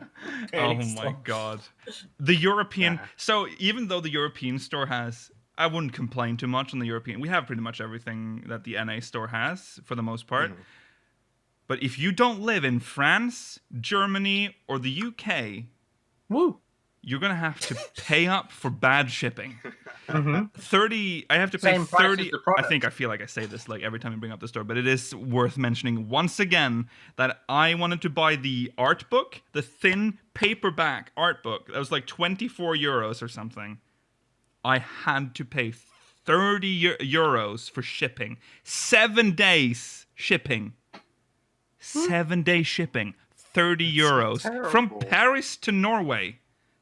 the Oh Enix my store. god. The European. So even though the European store has, I wouldn't complain too much on the European. We have pretty much everything that the NA store has for the most part. But if you don't live in France, Germany, or the UK, Woo. you're gonna have to pay up for bad shipping. 30. I have to pay Same price 30. as the product. I feel like I say this like every time I bring up the store, but it is worth mentioning once again that I wanted to buy the art book, the thin paperback art book. That was like 24 euros or something. I had to pay 30 euros for shipping. 7 days shipping. 7-day shipping. 30 euros from terrible. Paris to Norway.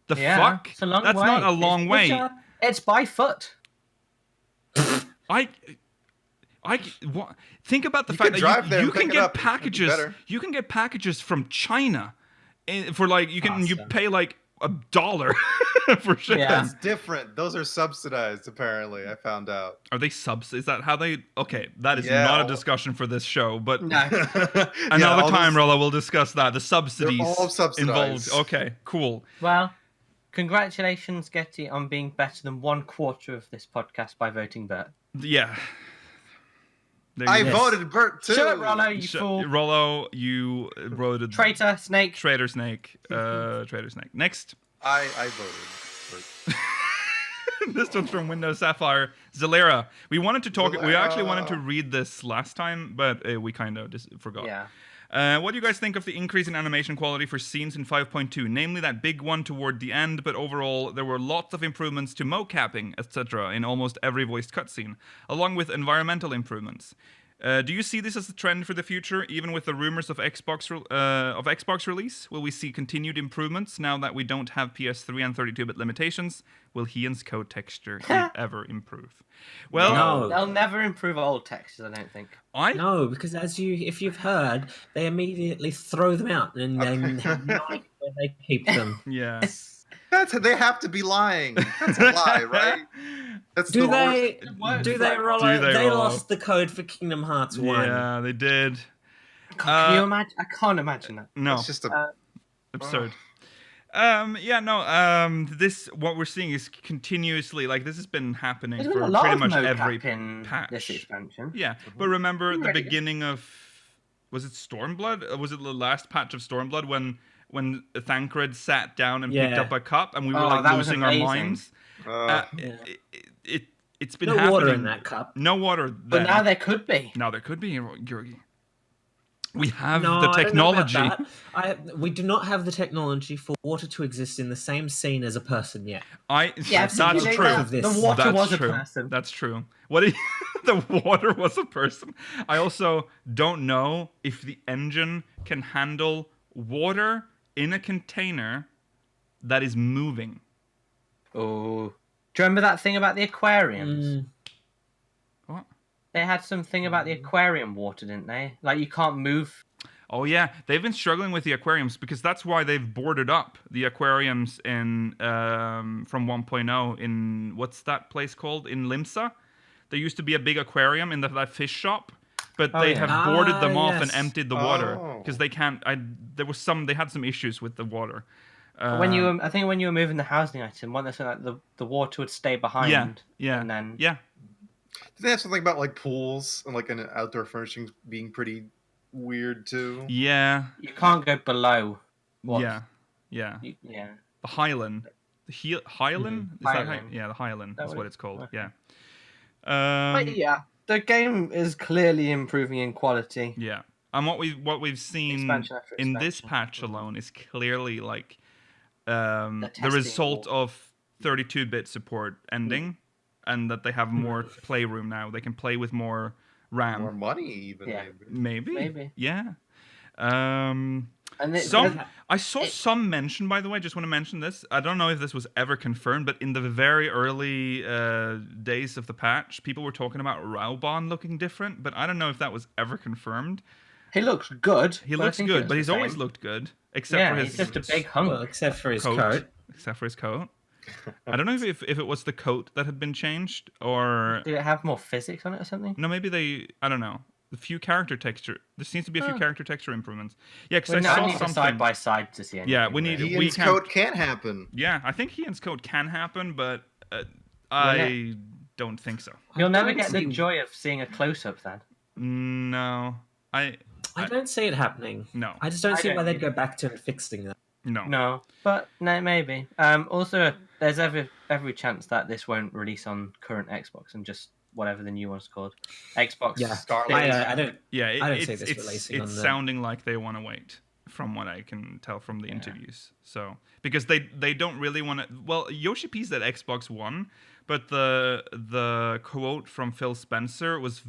The Yeah, fuck? it's a long That's way. not a long way. It's by foot. What? Think about the You fact could drive that there you and can pick it get up. It'd be packages. better. You can get packages from China, for like you Awesome. pay like $1 for shipping. Yeah. That's different. Those are subsidized, apparently. I found out. Are they subs? Is that how they? Okay, that is Yeah, not a all- discussion for this show, but No. another all time, those- Rolla, we'll discuss that. The subsidies They're all involved. subsidized. Okay, cool. Well, congratulations, Getty, on being better than 1/4 of this podcast by voting Bert. Yeah. There I you go. voted Bert too. Shut up, Rollo, you fool. Rollo, you wrote a Traitor, snake. Traitor Snake. Traitor Snake. Next. I voted Bert. This one's from Windows Sapphire. Zalera. We wanted to talk. We actually Zalera. wanted to read this last time, but we kind of just forgot. Yeah. What do you guys think of the increase in animation quality for scenes in 5.2? Namely, that big one toward the end, but overall, there were lots of improvements to mocapping, etc., in almost every voiced cutscene, along with environmental improvements. Do you see this as a trend for the future, even with the rumors of Xbox release? Will we see continued improvements now that we don't have PS3 and 32-bit limitations? Will Heian's code texture ever improve? Well, No. They'll never improve old textures, I don't think. No, because if you've heard, they immediately throw them out and then have no idea where they keep them. Yeah. They have to be lying. That's a lie, right? That's Do the they? worst. Do they, Rollo? Do they, They Rollo? lost the code for Kingdom Hearts 1. Yeah, they did. Can you imagine? I can't imagine that. No, It's just a absurd. This what we're seeing is continuously like this has been happening There's been for a lot pretty of much mocap every in patch. this expansion. Yeah, but remember the Ready. beginning of was it Stormblood? Was it the last patch of Stormblood when Thancred sat down and picked Yeah. up a cup and we were Oh, like that was losing our amazing. minds? uh, Yeah. It's been No happening. water in that cup. No water. But Then. now there could be. Now there could be, Georgi. We have No, the I don't know about technology. that. We do not have the technology for water to exist in the same scene as a person yet. Yeah, That's particularly true. Of this. The water That's was true. a person. That's true. What if the water was a person? I also don't know if the engine can handle water in a container that is moving. Oh. Do you remember that thing about the aquariums? What? They had something about the aquarium water, didn't they? Like you can't move. Oh yeah, they've been struggling with the aquariums because that's why they've boarded up the aquariums in from 1.0 in what's that place called in Limsa? There used to be a big aquarium in that fish shop, but they yeah. have boarded them off and yes. emptied the water Oh. because they can't. They had some issues with the water. I think when you were moving the housing item, wasn't there something like the water would stay behind? yeah, And then yeah. Did they have something about like pools and like an outdoor furnishings being pretty weird too? Yeah, you can't go below. What? yeah. Yeah. The Highland. Highland? Is that how, Highland. yeah, the Highland. That That's what what it- it's called. okay. Yeah. But yeah, the game is clearly improving in quality. Yeah. And what we've seen Expansion after in this expansion. patch alone is clearly like the testing result more. of 32-bit support ending, and that they have more playroom now. They can play with more RAM. More money, even. Yeah. Maybe. Yeah. And I saw some mention, by the way, just want to mention this. I don't know if this was ever confirmed, but in the very early days of the patch, people were talking about Raubon looking different, but I don't know if that was ever confirmed. he looks good. He looks good, but he's always looked good, except for his he's just a big hunk. Well, except for his coat. Except for his coat. I don't know if it was the coat that had been changed, or... Did it have more physics on it or something? No, maybe I don't know. The few character texture. There seems to be a few character texture improvements. Yeah, because I saw need something. side by side to see anything. Yeah, we need. Ian's code can happen. Yeah, I think Ian's code can happen, but I don't think so. You'll never get the joy of seeing a close up then. No, I don't see it happening. No, I just don't see don't why they'd either. go back to fixing that. No. But no, maybe. Also, there's every chance that this won't release on current Xbox and just whatever the new one's called, Xbox Scarlet. I don't. Yeah, I don't see this releasing it's on the... sounding like they want to wait, from what I can tell from the interviews. So because they don't really want to. Well, Yoshi P's at Xbox One, but the quote from Phil Spencer was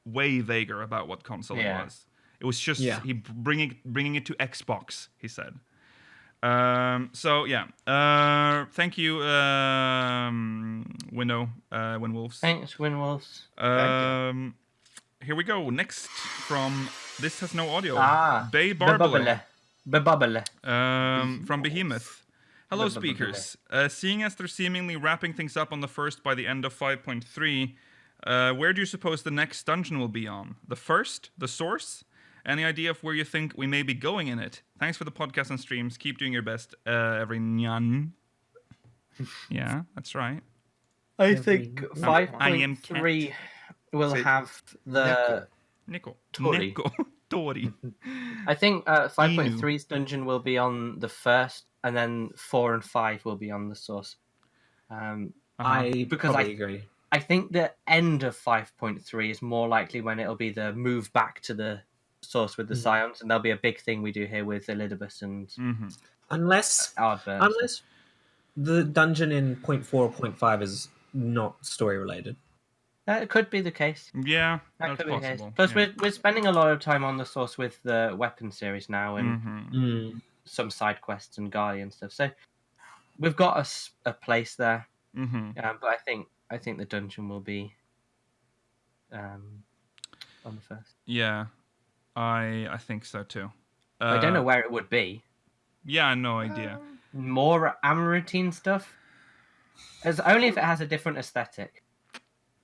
way vaguer about what console it was. It was just he bringing it to Xbox. He said. So yeah. Thank you, Winwolves. Thanks, Winwolves. Here we go. Next from this has no audio. Bay Barbler. From Behemoth. Hello, speakers. Seeing as they're seemingly wrapping things up on the first by the end of 5.3, where do you suppose the next dungeon will be on? The first? The source? Any idea of where you think we may be going in it? Thanks for the podcast and streams. Keep doing your best, every nyan. Yeah, that's right. I think 5.3 will have the... Nico. Tori. Tori. I think 5.3's dungeon will be on the first, and then 4 and 5 will be on the source. I agree. I think the end of 5.3 is more likely when it'll be the move back to the source with the Scions, and there'll be a big thing we do here with Elidibus and unless the dungeon in 0.4 or 0.5 is not story related. That could be the case. Yeah, that could be the case. possible. Plus, we're spending a lot of time on the source with the weapon series now, and some side quests and Guardian stuff. So we've got a place there. But I think the dungeon will be on the first. Yeah. I think so too. I don't know where it would be. Yeah, no idea. More Amaranthine stuff? As only if it has a different aesthetic.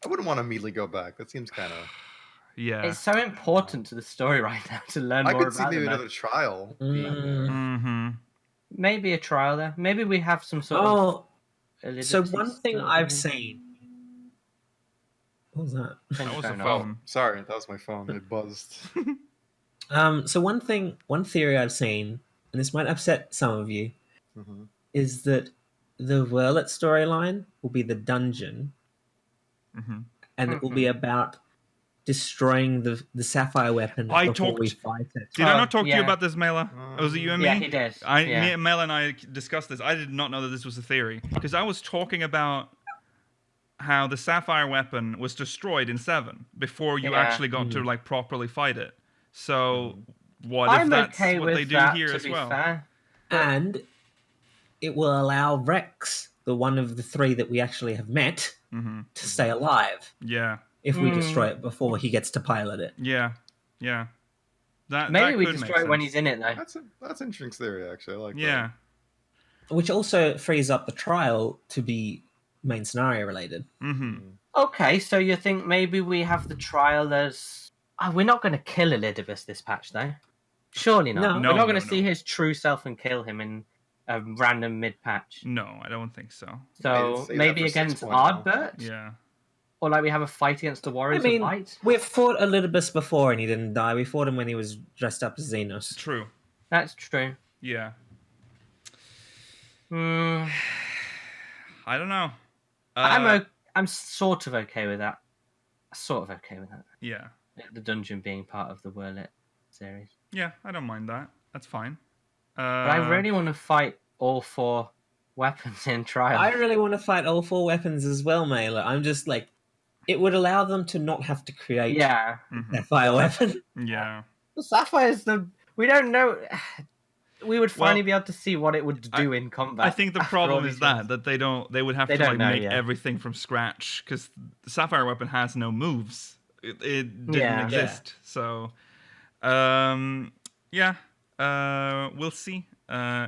I wouldn't want to immediately go back. That seems kind of... Yeah. It's so important to the story right now to learn more about it. I could see maybe another trial. Maybe a trial there. Maybe we have some sort of... So one thing I've seen... What was that? That was a phone. Oh, sorry, that was my phone. It buzzed. So one theory I've seen, and this might upset some of you, is that the Verlet storyline will be the dungeon, and it will be about destroying the Sapphire weapon before we fight it. Did I not talk to you about this, Mela? Was it you and me? Yeah, he did. Me and Mela and I discussed this. I did not know that this was a theory, because I was talking about how the Sapphire weapon was destroyed in 7 before you actually got to like properly fight it. So what if that's what they do here as well? Fair. And it will allow Rex, the one of the 3 that we actually have met, to stay alive. Yeah. If we destroy it before he gets to pilot it. Yeah. Yeah. Maybe we destroy it when he's in it, though. That's an interesting theory, actually. I like that. Yeah. Which also frees up the trial to be main scenario related. Okay, so you think maybe we have the trial as... Oh, we're not going to kill Elidibus this patch, though. Surely not. No, we're not going to see his true self and kill him in a random mid-patch. No, I don't think so. So maybe against Ardbert? Yeah. Or like we have a fight against the Warriors of Light? We've fought Elidibus before and he didn't die. We fought him when he was dressed up as Xenos. True. That's true. Yeah. I don't know. I'm sort of okay with that. Sort of okay with that. Yeah. The dungeon being part of the Whirlit series. Yeah, I don't mind that. That's fine. But I really want to fight all 4 weapons in Trial. I really want to fight all 4 weapons as well, Mailer. I'm just like, it would allow them to not have to create Yeah. a fire weapon. Yeah. The Sapphire's we don't know. We would finally be able to see what it would do in combat. I think the problem is that they would have to like make everything from scratch, because the Sapphire weapon has no moves. It didn't exist. So we'll see.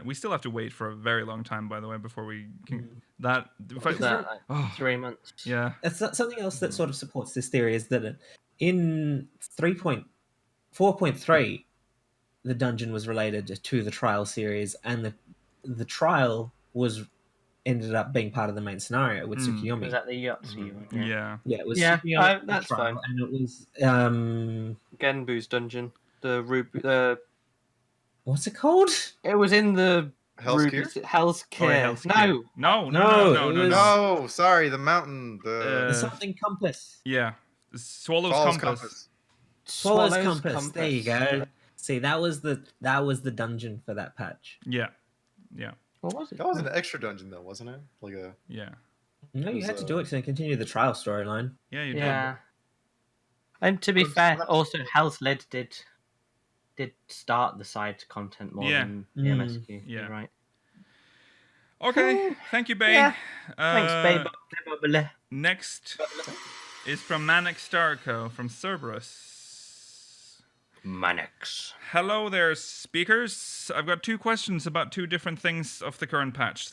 We still have to wait for a very long time, by the way, before we can 3 months. Yeah. Something else that sort of supports this theory is that in 3.4.3 the dungeon was related to the Trial series, and the Trial ended up being part of the main scenario with Tsukiyomi. Was that the Yotsu one? Yeah. Yeah, it was Tsukiyomi, that's Trial, fine. and it was Genbu's dungeon. The what's it called? It was in the Hell's Kier? Hell's Kier. No. No, sorry, the mountain. The something compass. Yeah. Swallow's compass. Swallow's compass. There you go. See, that was the dungeon for that patch. Yeah. What was it? That was an extra dungeon, though, wasn't it? Like a. Yeah. No, you had to do it to continue the Trial storyline. Yeah, you did. Yeah. And to be fair, also Hell's Lid did start the side content more than the MSQ. Yeah. You're right. Okay, thank you, Bay. Yeah. Thanks, babe. Next is from Manic Starco from Cerberus. Manix. Hello there, speakers. I've got 2 questions about 2 different things of the current patch.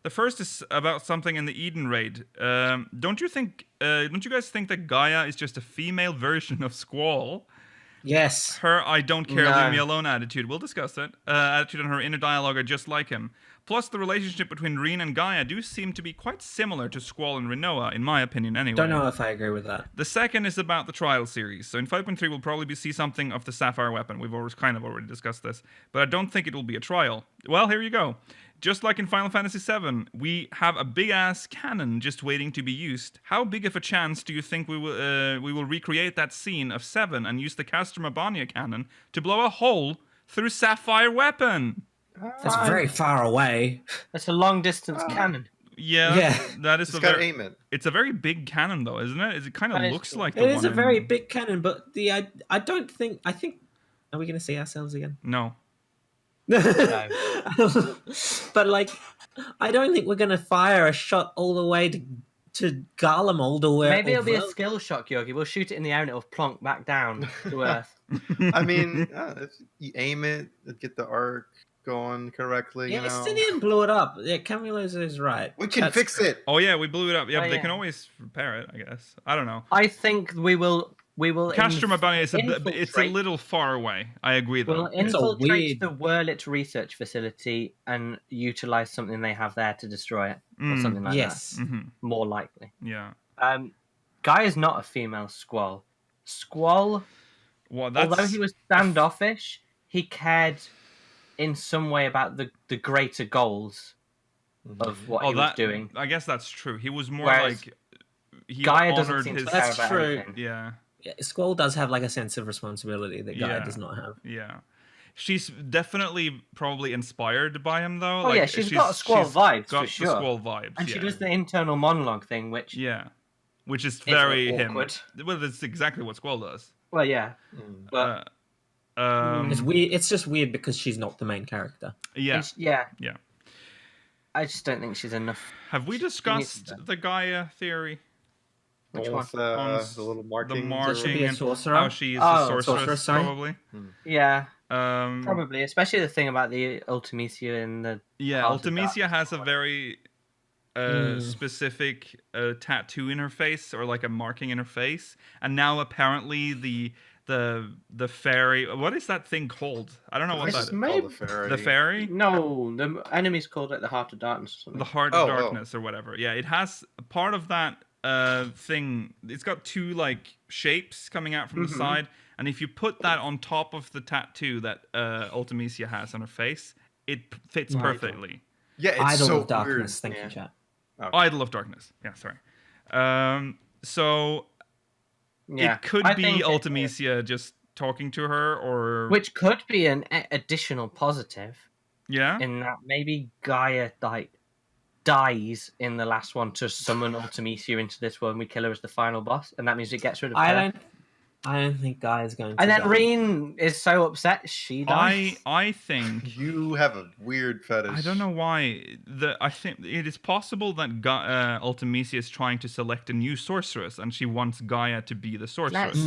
The first is about something in the Eden raid. Don't you guys think that Gaia is just a female version of Squall? Yes. Her I don't care, leave me alone attitude. We'll discuss it. Attitude and her inner dialogue are just like him. Plus, the relationship between Reen and Gaia do seem to be quite similar to Squall and Rinoa, in my opinion, anyway. Don't know if I agree with that. The second is about the Trial series. So in 5.3, we'll probably see something of the Sapphire weapon. We've already discussed this. But I don't think it will be a Trial. Well, here you go. Just like in Final Fantasy VII, we have a big-ass cannon just waiting to be used. How big of a chance do you think we will recreate that scene of 7 and use the Castor Mabania cannon to blow a hole through Sapphire weapon? That's very far away. That's a long-distance cannon. Yeah. That is. Just gotta aim it. It's a very big cannon, though, isn't it? It kind of looks like the It one is a very big cannon, but I don't think. I think. Are we going to see ourselves again? No. But like, I don't think we're going to fire a shot all the way to Garlemald or where. Maybe it'll be a skill shot, Yogi. We'll shoot it in the air and it'll plonk back down to Earth. I mean, if you aim it, get the arc going correctly. Yeah, you know. Stinian blew it up. Yeah, Camulos is right. We can fix it. Oh yeah, we blew it up. Yeah, Oh, but they yeah. can always repair it, I guess. I don't know. I think we will. Castor Mabania is it's a infiltrate. little far away. I agree, though. We'll It's a infiltrate weird- the Whirlit research facility and utilize something they have there to destroy it, or something like Yes. Mm-hmm. that. More likely. Yeah. Guy is not a female Squall. Squall, Well, that's... although he was standoffish, he cared in some way about the greater goals of what he was doing. I guess that's true. He was more Whereas like he Gaia doesn't honored seem his. to care That's about true. anything. Yeah. Yeah, Squall does have like a sense of responsibility that Gaia does not have. Yeah. She's definitely probably inspired by him, though. Oh yeah, she's got Squall vibes got for the sure. Squall vibes, And she does the internal monologue thing, which which is very him. awkward. Well, that's exactly what Squall does. Well, yeah, but It's weird. It's just weird because she's not the main character. Yeah. yeah. Yeah. I just don't think she's enough. Have we discussed that. the Gaia theory? Which With, one? the little marking. The marking be a and sorcerer? how she is Oh, a sorceress, sorceress, sorry. probably. Yeah, Um, probably. Especially the thing about the Ultimisia and the Yeah, Heart of Ultimisia Darkness has a very specific tattoo in her face, or like a marking in her face, and now apparently the fairy. What is that thing called? I don't know what that is. Called the fairy. The fairy. No, the enemies called it the Heart of Darkness or something. The Heart of Darkness or whatever. Yeah, it has a part of that thing. It's got 2 like shapes coming out from the side, and if you put that on top of the tattoo that Ultimisia has on her face, it fits perfectly. Yeah, it's Idol so of Darkness. weird. Thank you, chat. Idol of Darkness. Yeah, sorry. So Yeah. it could I be think Ultimecia just talking to her, or which could be an additional positive yeah. in that maybe Gaia dies in the last one to summon Ultimecia into this world, and we kill her as the final boss, and that means it gets rid of her. I don't think Guy is going to. And then die. Reen is so upset she dies. I think You have a weird fetish. I don't know why. I think it is possible that Ultimecia is trying to select a new sorceress, and she wants Gaia to be the sorceress.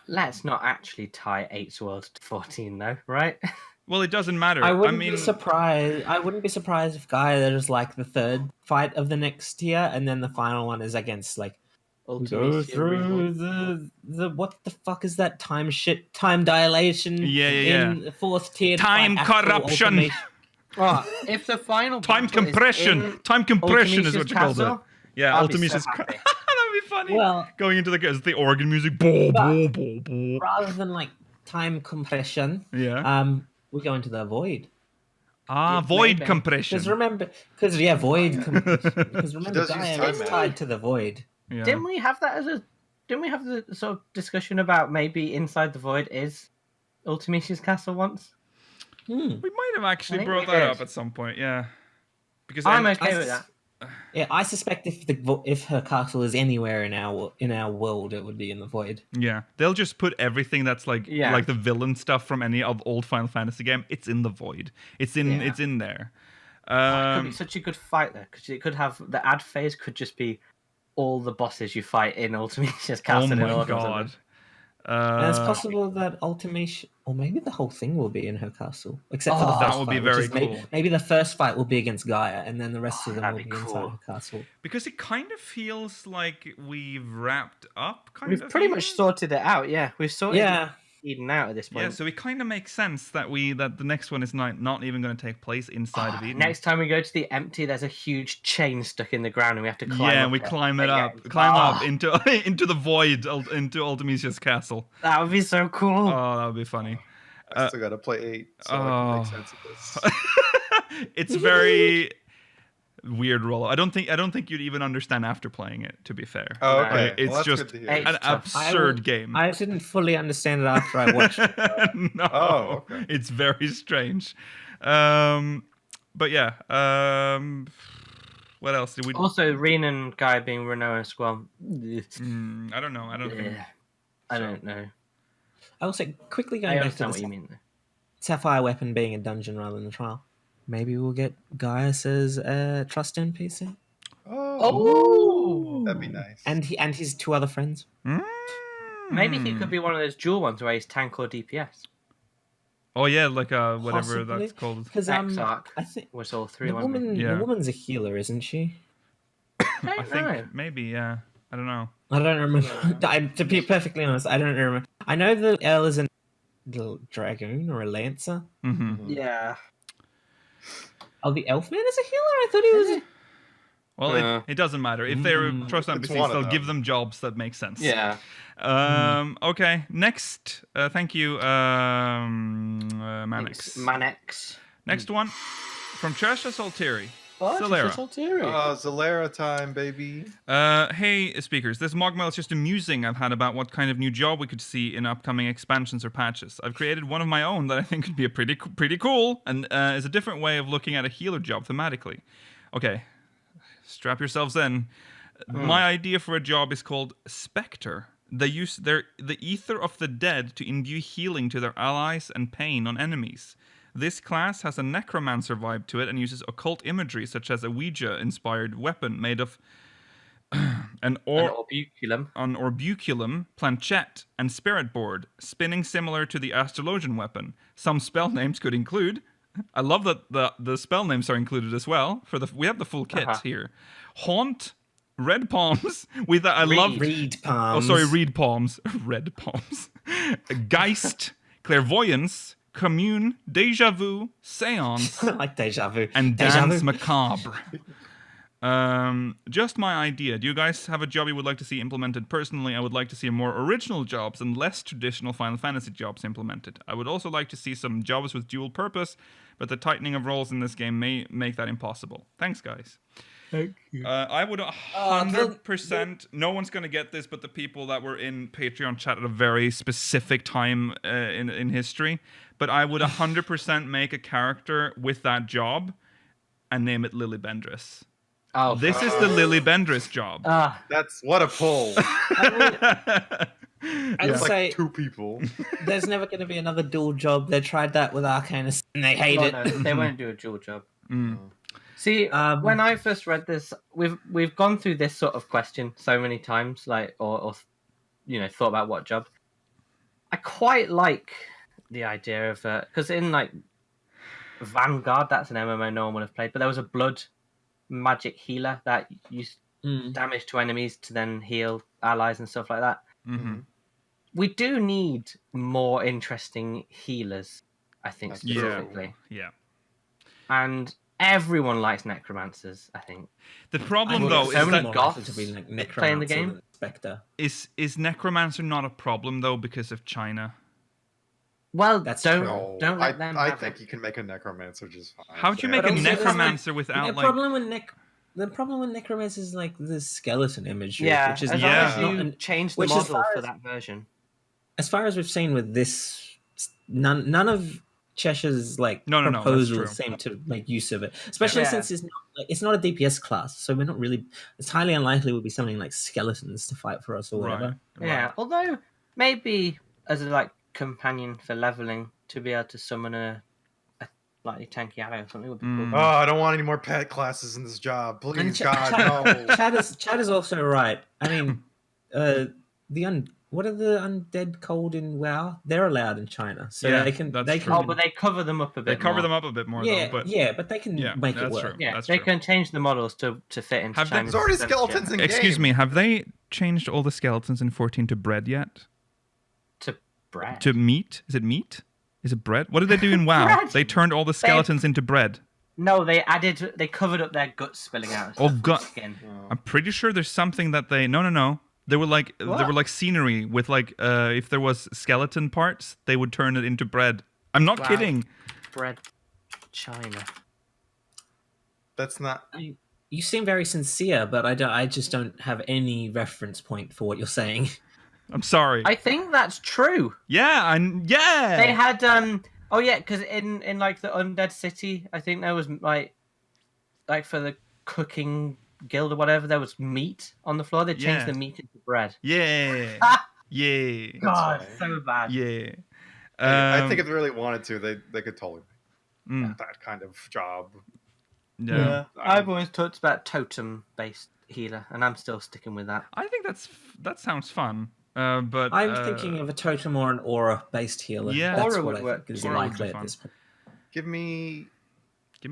Let's not actually tie 8's world to 14 though, right? Well, it doesn't matter. I wouldn't be surprised. I wouldn't be surprised if Gaia is like the third fight of the next tier, and then the final one is against like go through the what the fuck is that time dilation? In the fourth tier. Time corruption. If the final Time battle is compression. in Time compression is Ultimecia's what you called it. castle, Yeah, I'll be Ultimecia's. so happy. That'd be funny. Well, going into the organ music. Bo, bo, bo, bo. rather than like time compression, Yeah. we go into the void. Void maybe. compression. Because void compression. Because remember, does use Gaia time is magic. tied to the void. Yeah. Didn't we have the sort of discussion about maybe inside the void is Ultimecia's castle once? We might have actually think brought we that did. up at some point. Yeah. Because I'm okay with that. Yeah, I suspect if her castle is anywhere in our world, it would be in the void. Yeah, they'll just put everything that's like Yeah. like the villain stuff from any of old Final Fantasy game. It's in the void. It's in there. It could be such a good fight there because it could have the ad phase could just be all the bosses you fight in Ultimecia's Oh castle. in my order or god. something. And it's possible that Ultimecia, or maybe the whole thing will be in her castle, except for the Oh, first that would be fight, which very is cool. Maybe the first fight will be against Gaia, and then the rest of them that'd will be be inside cool. her castle. Because it kind of feels like we've wrapped up. We've pretty much sorted it out. Yeah, we've sorted Yeah, Eden out at this point. Yeah, so it kind of makes sense that the next one is not even going to take place inside of Eden. Next time we go to the empty, there's a huge chain stuck in the ground, and we have to climb. Yeah, up we it. climb it Yeah. up, climb up into into the void, into Ultimecia's castle. That would be so cool. Oh, that would be funny. I still gotta play 8, so I can make sense of this. It's very weird roll. I don't think you'd even understand after playing it. To be fair, Oh, okay. Like, it's Well, that's just good to hear. Hey, an tough. absurd game. I didn't fully understand it after I watched it. No, Oh, okay. it's very strange. But yeah. What else did we? Also, Reen and Guy being Renault and Squam. I don't know. I don't think. I don't know. I will say quickly I going back to understand the what you mean, though. Sapphire weapon being a dungeon rather than a trial. Maybe we'll get Gaius as a trust NPC, Oh, That'd be nice. and his two other friends. maybe he could be one of those dual ones where he's tank or DPS. Oh yeah, like whatever Possibly. that's called. Because Exarch I think was all three. the wasn't it? woman, Yeah. the woman's a healer, isn't she? I think maybe, yeah. I don't know. I don't remember. To be perfectly honest, I don't remember. I know that Elle is a little dragoon or a lancer. Mm-hmm. Yeah. Oh, the Elfman is a healer? I thought he was. Well, it doesn't matter. If they're trust It's NPCs, one of they'll them. give them jobs that make sense. Yeah. Okay, next. Thank you, Manix. Manex. Next one from Trisha Salteri. Oh, Solera. Zalera time, baby. Hey, speakers. This MogMail is just a musing I've had about what kind of new job we could see in upcoming expansions or patches. I've created one of my own that I think could be a pretty cool and is a different way of looking at a healer job thematically. Okay, strap yourselves in. My idea for a job is called Spectre. They use the ether of the dead to imbue healing to their allies and pain on enemies. This class has a necromancer vibe to it and uses occult imagery, such as a Ouija-inspired weapon made of an orbiculum, planchette, and spirit board, spinning similar to the astrologian weapon. Some spell names could include... I love that the spell names are included as well. We have the full kit here. Haunt, Red Palms. Reed Palms. Oh, sorry, Reed Palms. Red Palms. Geist, Clairvoyance, Commune, Deja Vu, Seance, I like Deja Vu. and Deja Dance Vu. Macabre. Just my idea. Do you guys have a job you would like to see implemented? Personally, I would like to see more original jobs and less traditional Final Fantasy jobs implemented. I would also like to see some jobs with dual purpose, but the tightening of roles in this game may make that impossible. Thanks, guys. Thank you. I would 100%. No one's gonna get this, but the people that were in Patreon chat at a very specific time in history. But I would 100% make a character with that job and name it Lily Bendriss. Oh, This is the Lily Bendriss job. That's what a poll. I'd It's say like 2 people. there's never going to be another dual job. They tried that with Arcanus and they hate it. No, they won't do a dual job. Mm. See, when I first read this, we've gone through this sort of question so many times, like or thought about what job. I quite like the idea of because in like Vanguard, that's an MMO no one would have played, but there was a blood magic healer that used damage to enemies to then heal allies and stuff like that. Mm-hmm. We do need more interesting healers, I think, specifically. Yeah. And everyone likes necromancers, I think. The problem though is that goths to be like playing the game. Spectre. is necromancer not a problem though because of China? Well, That's don't true. let them. I have think it. you can make a necromancer just fine. How'd you make But a also, necromancer without The like? problem with necromancer is like the skeleton imagery, Yeah, which is as Yeah. long as you not- change the which as model far for as- that version. as far as we've seen with this, none of Cheshire's like No, that's proposals true. seem to make use of it, especially Yeah. since it's not a DPS class, so we're not really. It's highly unlikely we'll be something like skeletons to fight for us or whatever. Right. Yeah, although maybe as a like companion for leveling to be able to summon a slightly tanky ally or something would be cool. Oh, I don't want any more pet classes in this job. Please, And God, no. Chad is also right. I mean, what are the undead called in WoW? They're allowed in China, so Yeah, they can. that's They true. can. Oh, but they cover them up a bit. They cover more. them up a bit more Yeah, though. But but they can Yeah, make it that's work. true. Yeah, That's they true. can change the models to fit into Have they- China's There's already censorship. skeletons in excuse game. me, have they changed all the skeletons in 14 to bread yet? To bread. To meat? Is it meat? Is it bread? What did they do in WoW? Bread. They turned all the skeletons into bread. No, they covered up their guts spilling out. Oh, Of gut. Skin. I'm pretty sure there's something that they no. They were like scenery with like if there was skeleton parts, they would turn it into bread. I'm not Wow. kidding. Bread. China. That's not. You seem very sincere, but I just don't have any reference point for what you're saying. I'm sorry. I think that's true. Yeah. They had oh yeah, because in like the Undead City, I think there was like for the cooking guild or whatever, there was meat on the floor. They changed Yeah. the meat into bread. Yeah. Yeah. God, fine. so bad. Yeah. I think if they really wanted to, they could totally Mm. make that kind of job. Yeah. I've always talked about totem-based healer, and I'm still sticking with that. I think that sounds fun. But I'm thinking of a totem or an aura-based healer. Yeah. That's Aura what would I work. think is Aura would be likely at fun. this point. Give me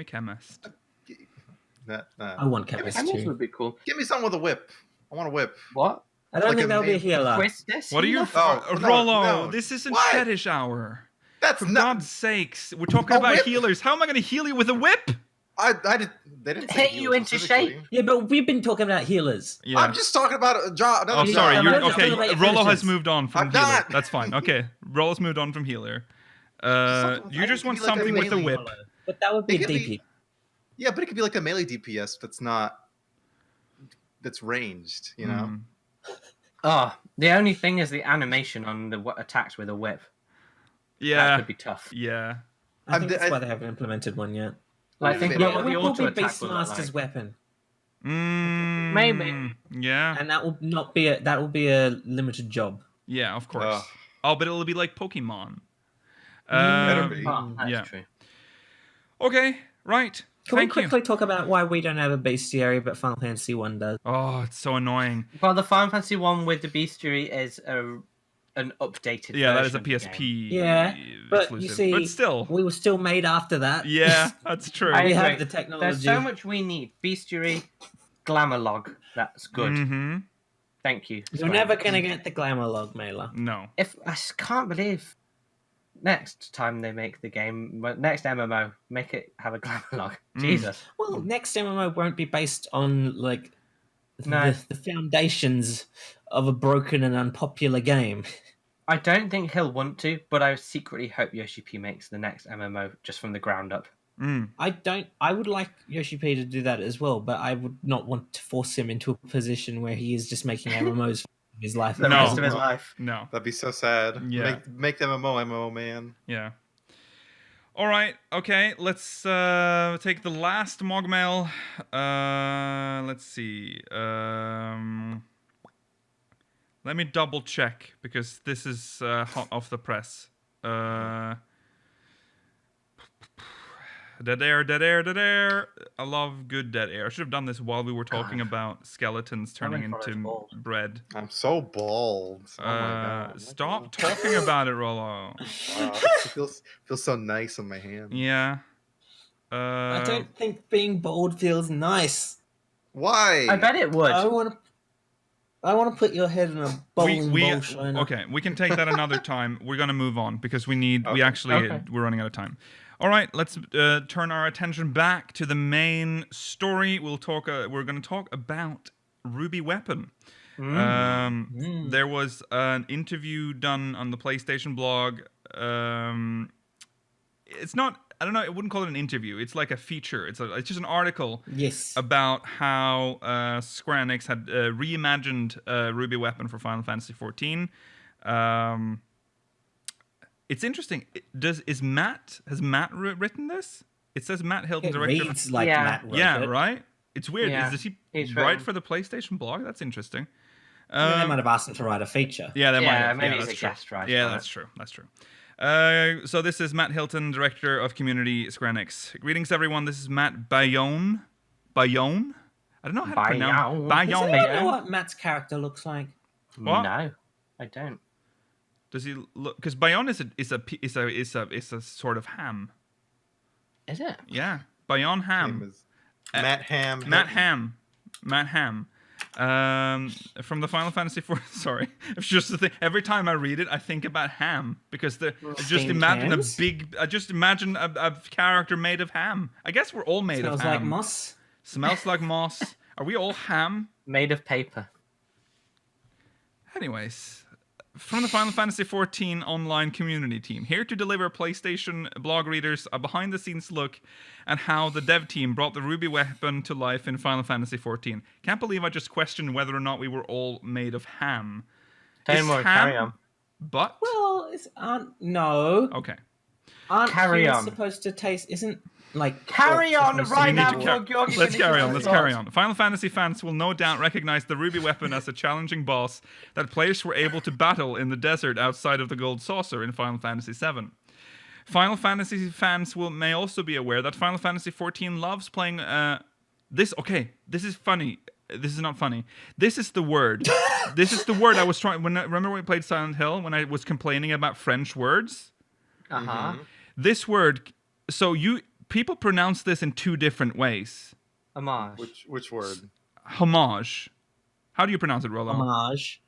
chemist. that. I want chemist Chemist too. would be cool. Give me someone with a whip. I want a whip. What? I don't like think a that'll be a main- healer. Twist this? What are you? Oh, no, Rollo, no. this isn't What? fetish hour. That's For not. God's sakes, we're talking A about whip? healers. How am I going to heal you with a whip? They didn't say Hit you heal into specifically. shape. Yeah, but we've been talking about healers. Yeah. I'm just talking about a job. Oh, another sorry. job. You're I'm just okay. talking about your Rollo has finishes. moved on from I'm healer. not. That's fine. Okay, Rollo's moved on from healer. Something- You just it want could be like a something with a melee whip. But that would be It a could DP. be- Yeah, but it could be like a melee DPS that's ranged. You know. Mm. Oh, the only thing is the animation on the attacks with a whip. That Yeah. could be tough. Yeah. I think that's I- why they haven't implemented one yet. Like, think Yeah, about Yeah, what we the will auto be attack would look Beastmaster's like. weapon, Maybe. Yeah. and that will not be that will be a limited job. Yeah. Of course. Ugh. Oh, but it'll be like Pokemon. Better Um, be. Oh, that's Yeah. true. Okay. Right. Can Thank we you. quickly talk about why we don't have a bestiary, but Final Fantasy 1 does? Oh, it's so annoying. Well, the Final Fantasy one with the bestiary is an updated Yeah, that is a version of the game. PSP. Yeah, but exclusive. you see, But still. we were still made after that. Yeah, that's true. I we have agree. the technology. There's so much we need. Bestiary, glamour log. That's good. Mm-hmm. Thank you. You're never gonna get the glamour log, Mailer. No. If I can't believe next time they make the game, next MMO, make it have a glamour log. Jesus. Well, next MMO won't be based on like No. the foundations of a broken and unpopular game. I don't think he'll want to, but I secretly hope Yoshi P makes the next MMO just from the ground up. I would like Yoshi P to do that as well, but I would not want to force him into a position where he is just making MMOs for his life. The rest of his life. No. That'd be so sad. Yeah. Make them MMO, man. Yeah. All right. Okay. Let's take the last MogMail. Let's see. Let me double check because this is hot off the press. Dead air. I love good dead air. I should have done this while we were talking about skeletons turning into bread. I'm so bald. Oh my God. Stop talking about it, Rollo. It feels so nice on my hand. Yeah. I don't think being bald feels nice. Why? I bet it would. I want to put your head in a bowling ball, Shona. Okay, we can take that another time. We're gonna move on because we're running out of time. All right, let's turn our attention back to the main story. We're going to talk about Ruby Weapon. There was an interview done on the PlayStation blog. It's not. I don't know. I wouldn't call it an interview. It's like a feature. It's just an article. Yes. About how Square Enix had reimagined Ruby Weapon for Final Fantasy XIV. It's interesting. Has Matt written this? It says Matt Hilton, director. Reads like Matt wrote it. Right. It's weird. Yeah, Does he he's write written. for the PlayStation blog? That's interesting. They might have asked him to write a feature. Yeah, they might have. Maybe Yeah, he's that's a true. guest writer. Yeah, that's true. That's true. So this is Matt Hilton, director of community Square Enix. Greetings, everyone. This is Matt Bayonne. Bayonne? I don't know how to pronounce. Does Bayonne. anyone know what Matt's character looks like? What? No, I don't. Does he look? Because Bayonne is a sort of ham. Is it? Yeah, Bayonne Name ham. is Matt Ham. Matt Ham. From the Final Fantasy IV. Sorry, it's just the thing. Every time I read it, I think about ham because I just Steamed imagine hams? I just imagine a character made of ham. I guess we're all made Smells of ham. like moss. Smells like moss. Are we all ham? Made of paper. Anyways, from the Final Fantasy XIV online community team, here to deliver PlayStation blog readers a behind-the-scenes look at how the dev team brought the Ruby Weapon to life in Final Fantasy XIV. Can't believe I just questioned whether or not we were all made of ham. Don't Is worry, ham carry on. Well, no. Okay. Aren't Carry humans on. supposed to taste? Isn't like Carry on supposed to right be now, equal? George. Let's carry on. Let's carry on. Final Fantasy fans will no doubt recognize the Ruby Weapon as a challenging boss that players were able to battle in the desert outside of the Gold Saucer in Final Fantasy VII. Final Fantasy fans may also be aware that Final Fantasy XIV loves playing this. Okay, this is funny. This is not funny. This is the word. This is the word I was trying. Remember when we played Silent Hill when I was complaining about French words? Uh-huh. This word. So people pronounce this in two different ways. Homage. Which word? Homage. How do you pronounce it, Rollo? Homage.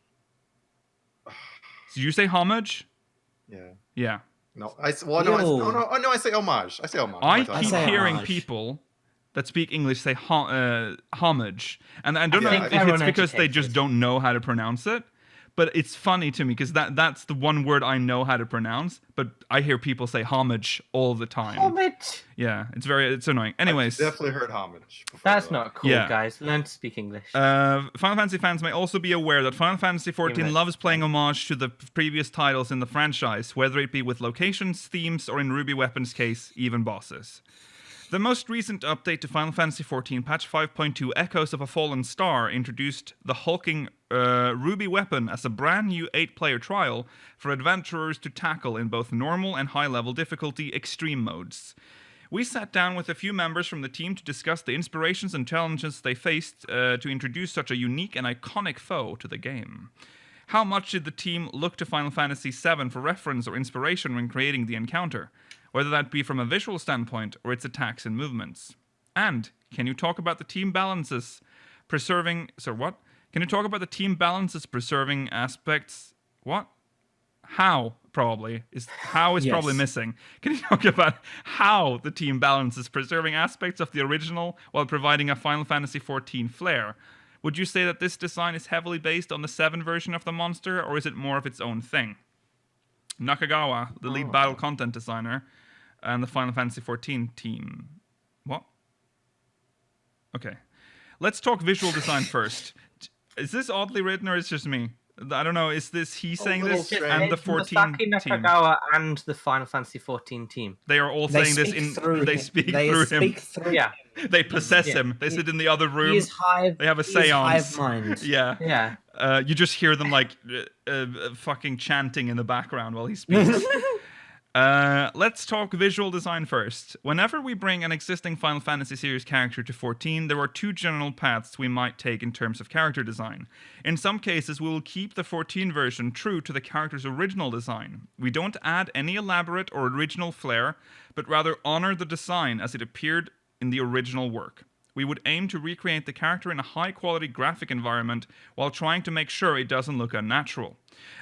Did you say homage? Yeah. Yeah. No, I say homage. I say homage. I That's keep say hearing homage. people that speak English say homage, and I don't know think if they're it's because they just uneducated. don't know how to pronounce it. But it's funny to me because that's the one word I know how to pronounce. But I hear people say homage all the time. Homage. Yeah, it's annoying. Anyways, definitely heard homage. before, That's though. not cool, Yeah. guys. Learn to speak English. Final Fantasy fans may also be aware that Final Fantasy XIV loves playing homage to the previous titles in the franchise, whether it be with locations, themes, or in Ruby Weapon's case, even bosses. The most recent update to Final Fantasy XIV, patch 5.2 Echoes of a Fallen Star, introduced the hulking Ruby Weapon as a brand new 8-player trial for adventurers to tackle in both normal and high-level difficulty extreme modes. We sat down with a few members from the team to discuss the inspirations and challenges they faced to introduce such a unique and iconic foe to the game. How much did the team look to Final Fantasy VII for reference or inspiration when creating the encounter, whether that be from a visual standpoint or its attacks and movements? And can you talk about the team balances preserving... So what? Can you talk about the team balances preserving aspects... What? How, probably. How is Yes. probably missing. Can you talk about how the team balances preserving aspects of the original while providing a Final Fantasy XIV flair? Would you say that this design is heavily based on the 7 version of the monster, or is it more of its own thing? Nakagawa, the lead battle content designer, and the Final Fantasy XIV team. What? Okay. Let's talk visual design first. Is this oddly written or is it just me? I don't know. Is this he saying little this strange. and the It's 14 Masaki team? Nakagawa and the Final Fantasy XIV team. They are all They saying this speak in. through They him. speak They through speak him. through Yeah. They possess Yeah. him. They sit in the other He room. is hive. They have a he is seance. hive mind. Yeah. Yeah. You just hear them like fucking chanting in the background while he speaks. Let's talk visual design first. Whenever we bring an existing Final Fantasy series character to 14, there are two general paths we might take in terms of character design. In some cases, we will keep the 14 version true to the character's original design. We don't add any elaborate or original flair, but rather honor the design as it appeared in the original work. We would aim to recreate the character in a high-quality graphic environment while trying to make sure it doesn't look unnatural.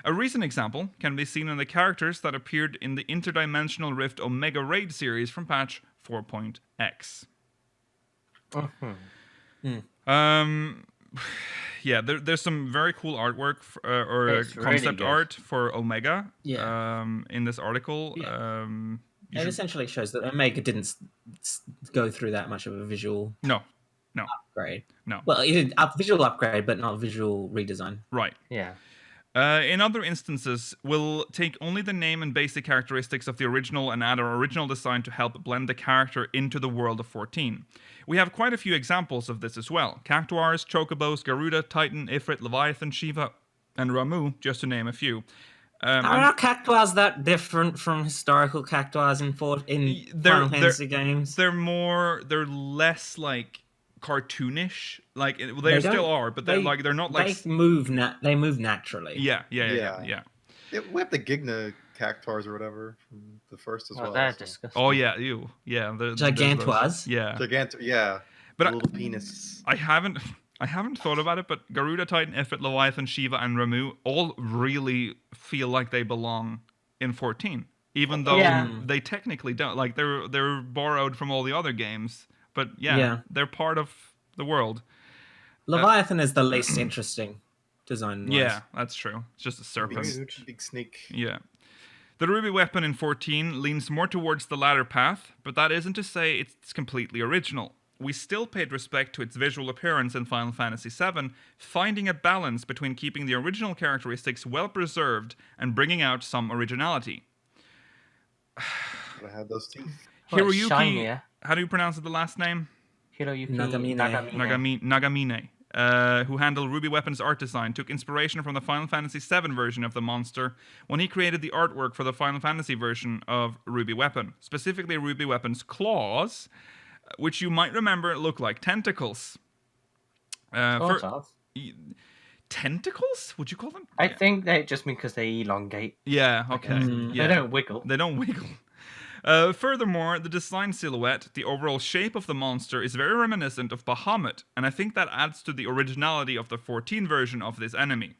A recent example can be seen in the characters that appeared in the Interdimensional Rift Omega Raid series from patch 4.x. Yeah, there's some very cool artwork or It's really concept good. art for Omega Yeah. in this article. Yeah. You It should- essentially shows that Omega didn't go through that much of a visual No, upgrade. No. Well, it did visual upgrade, but not visual redesign. right. Yeah. In other instances, we'll take only the name and basic characteristics of the original and add our original design to help blend the character into the world of 14. We have quite a few examples of this as well. Cactuars, Chocobos, Garuda, Titan, Ifrit, Leviathan, Shiva, and Ramu, just to name a few. Are our cactuars that different from historical cactuars in Final Fantasy games? They're less like cartoonish. Like they They still don't- are, but they're not like. They move naturally. Yeah. Yeah, we have the Gigna Cactars or whatever from the first as Well, well. they're so. disgusting. Oh yeah, you. Yeah. Gigantoirs? Yeah. Yeah, But the little penis. I haven't thought about it, but Garuda, Titan, Ifrit, Leviathan, Shiva, and Ramu all really feel like they belong in 14, even though Yeah. they technically don't. Like they're borrowed from all the other games, but yeah. They're part of the world. Leviathan is the least interesting design. Yeah, that's true. It's just a serpent. Big snake. Yeah. The ruby weapon in 14 leans more towards the latter path, but that isn't to say it's completely original. We still paid respect to its visual appearance in Final Fantasy VII, finding a balance between keeping the original characteristics well preserved and bringing out some originality. I had those teeth. Well, it's Hiroyuki, shinier. how do you pronounce the last name? Hiroyuki Nagamine. Nagamine, who handled Ruby Weapon's art design, took inspiration from the Final Fantasy VII version of the monster when he created the artwork for the Final Fantasy version of Ruby Weapon, specifically Ruby Weapon's claws, which you might remember look like tentacles. Sort of. Tentacles? Would you call them? I think they just mean because they elongate. Yeah, okay. Yeah. They don't wiggle. They don't wiggle. Furthermore, the design silhouette, the overall shape of the monster, is very reminiscent of Bahamut, and I think that adds to the originality of the 14 version of this enemy.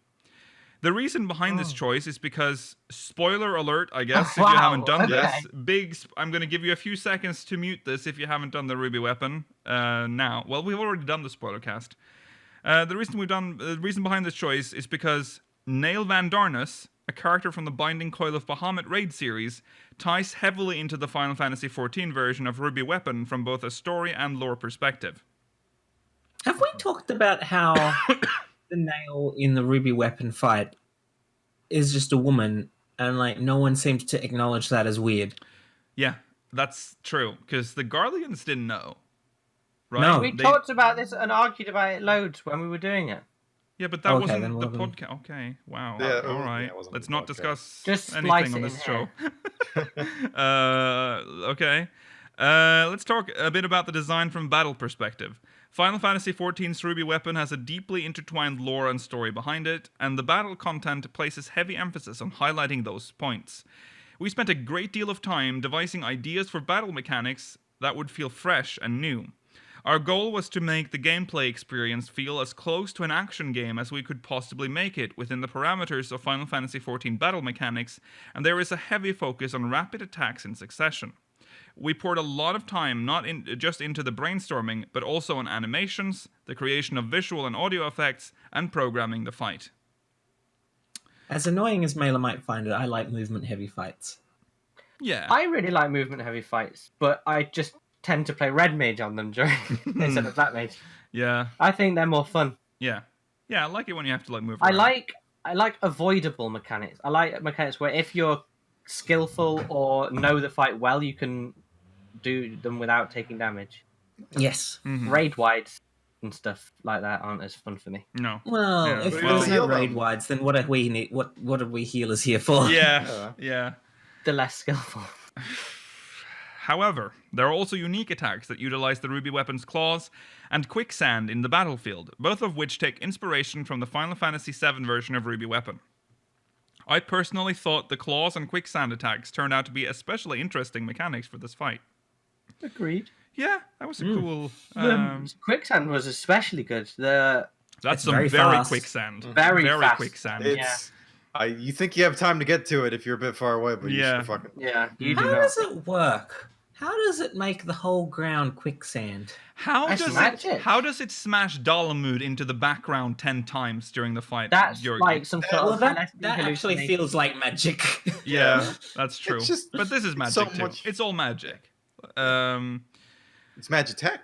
The reason behind this choice is because, spoiler alert, I guess, if you haven't done this, I'm going to give you a few seconds to mute this if you haven't done the Ruby Weapon now. Well, we've already done the spoiler cast. The reason behind this choice is because Nail Van Darnus, a character from the Binding Coil of Bahamut raid series, ties heavily into the Final Fantasy XIV version of Ruby Weapon from both a story and lore perspective. Have we talked about how the nail in the Ruby Weapon fight is just a woman, and like no one seems to acknowledge that as weird? Yeah, that's true, because the Garleans didn't know. Right? No. We talked about this and argued about it loads when we were doing it. Yeah, but that Okay, wasn't then the wasn't- podcast. Okay, wow. Yeah, all right. it wasn't Let's the not podcast. discuss Just splice anything on it this in show. Okay. Let's talk a bit about the design from battle perspective. Final Fantasy XIV's Ruby Weapon has a deeply intertwined lore and story behind it, and the battle content places heavy emphasis on highlighting those points. We spent a great deal of time devising ideas for battle mechanics that would feel fresh and new. Our goal was to make the gameplay experience feel as close to an action game as we could possibly make it within the parameters of Final Fantasy XIV battle mechanics, and there is a heavy focus on rapid attacks in succession. We poured a lot of time not just into the brainstorming, but also on animations, the creation of visual and audio effects, and programming the fight. As annoying as Mela might find it, I like movement-heavy fights. Yeah. I really like movement-heavy fights, but I just tend to play red mage on them during instead of black mage. Yeah. I think they're more fun. Yeah. Yeah, I like it when you have to like move I around. like avoidable mechanics. I like mechanics where if you're skillful or know the fight well, you can do them without taking damage. Yes. Raid wides and stuff like that aren't as fun for me. No. Well, Yeah. if Well, there's no heal raid them. wides, then what are we need? What are we healers here for? Yeah. Yeah. The less skillful. However, there are also unique attacks that utilize the Ruby Weapon's claws and quicksand in the battlefield, both of which take inspiration from the Final Fantasy VII version of Ruby Weapon. I personally thought the claws and quicksand attacks turned out to be especially interesting mechanics for this fight. Agreed. Yeah, that was a cool... Quicksand was especially good. That's That's some very very fast. quicksand. Very fast. quicksand. It's you think you have time to get to it if you're a bit far away, but you Yeah. should fucking. Yeah, you do How not. does it work? How does it make the whole ground quicksand? How That's does magic. how does it smash Dalamud into the background 10 times during the fight? That's Yorgi? like some sort Well, of that LSD actually hallucination. feels like magic. Yeah, that's true. It's just But this is magic so too. much- It's all magic. It's Magitech.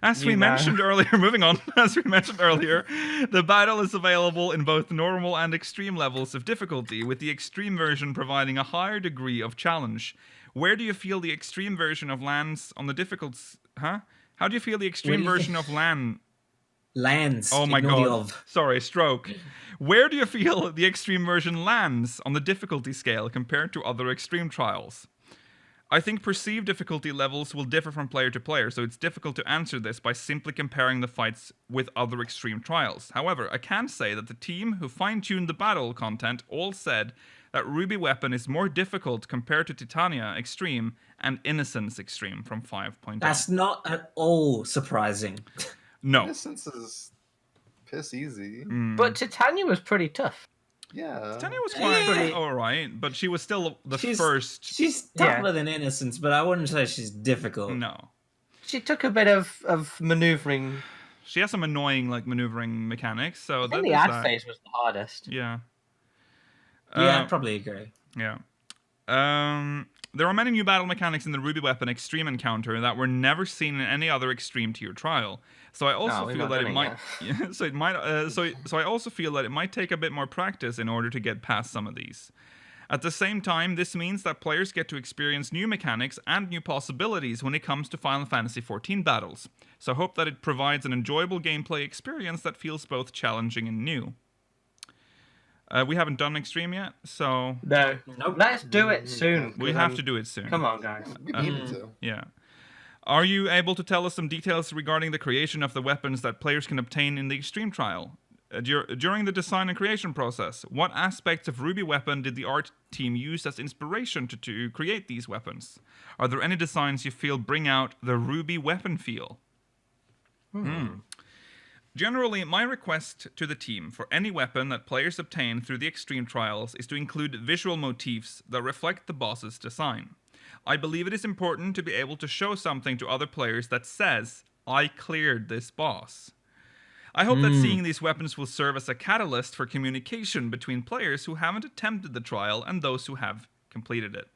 As we You know. mentioned earlier, moving on, as we mentioned earlier, the battle is available in both normal and extreme levels of difficulty, with the extreme version providing a higher degree of challenge. Where do you feel the extreme version of lands on the difficult... How do you feel the extreme do you version of land... Lands. Oh my ignore the god. of. Sorry, stroke. Where do you feel the extreme version lands on the difficulty scale compared to other extreme trials? I think perceived difficulty levels will differ from player to player, so it's difficult to answer this by simply comparing the fights with other extreme trials. However, I can say that the team who fine-tuned the battle content all said that Ruby Weapon is more difficult compared to Titania Extreme and Innocence Extreme from 5.0. That's not at all surprising. No. Innocence is piss easy. But Titania was pretty tough. Yeah. Titania was quite Pretty- alright, but she was still the She's- first... She's tougher than Innocence, but I wouldn't say she's difficult. No. She took a bit of maneuvering. She has some annoying like maneuvering mechanics, so I think that the is ad that. phase was the hardest. Yeah. Yeah, I'd probably agree. Yeah. There are many new battle mechanics in the Ruby Weapon Extreme Encounter that were never seen in any other Extreme tier trial. So I also we've feel not that done it it might. yet. Yeah, so it might. So I also feel that it might take a bit more practice in order to get past some of these. At the same time, this means that players get to experience new mechanics and new possibilities when it comes to Final Fantasy XIV battles. So I hope that it provides an enjoyable gameplay experience that feels both challenging and new. We haven't done Extreme yet, so No. Nope. Let's do it soon. we have to do it soon. Come on, guys. We needed to. Yeah. Are you able to tell us some details regarding the creation of the weapons that players can obtain in the Extreme Trial? During the design and creation process, what aspects of Ruby Weapon did the art team use as inspiration to create these weapons? Are there any designs you feel bring out the Ruby Weapon feel? Generally, my request to the team for any weapon that players obtain through the Extreme Trials is to include visual motifs that reflect the boss's design. I believe it is important to be able to show something to other players that says, I cleared this boss. I hope that seeing these weapons will serve as a catalyst for communication between players who haven't attempted the trial and those who have completed it.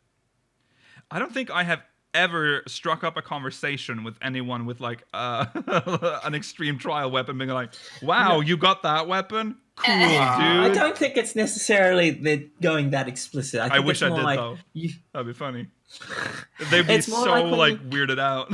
I don't think I have ever struck up a conversation with anyone with like an extreme trial weapon being like, wow, you got that weapon? Cool, I dude. don't think it's necessarily they're going that explicit. I, think wish it's I more did, like though. you- That'd be funny. They'd be It's more so like when like you- weirded out.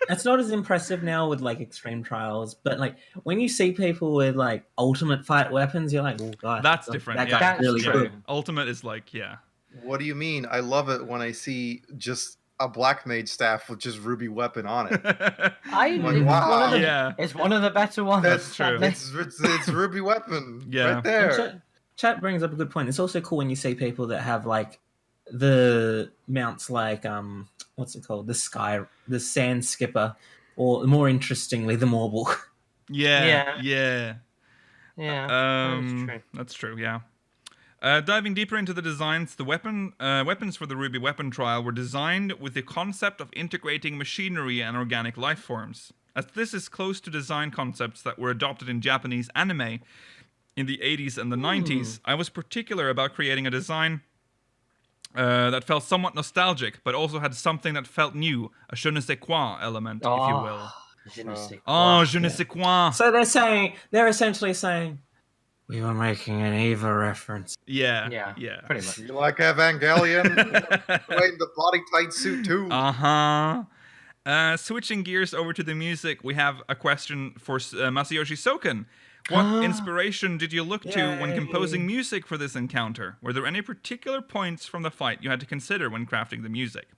it's not as impressive now with like extreme trials, but like when you see people with like ultimate fight weapons, you're like, oh god, That's different. That Yeah. guy's That's really true. good. Ultimate is like, yeah. What do you mean? I love it when I see just a black mage staff with just ruby weapon on it. It's one wow. of the, Yeah. it's one of the better ones. That's true. It's ruby weapon. Yeah. Right there. And chat brings up a good point. It's also cool when you see people that have like the mounts like what's it called? The sand skipper, or more interestingly, the marble. Yeah. Yeah. Yeah, That's true. Yeah. Diving deeper into the designs, the weapons for the Ruby Weapon trial were designed with the concept of integrating machinery and organic life forms. As this is close to design concepts that were adopted in Japanese anime, in the 80s and the 90s, I was particular about creating a design that felt somewhat nostalgic, but also had something that felt new, a je ne sais quoi element, if you will. Je ne sais Oh, quoi. je ne sais quoi. So they're essentially saying, we were making an Eva reference. Yeah. Pretty much. You like Evangelion? Wearing the body tight suit too. Switching gears over to the music, we have a question for Masayoshi Soken. What inspiration did you look to when composing music for this encounter? Were there any particular points from the fight you had to consider when crafting the music?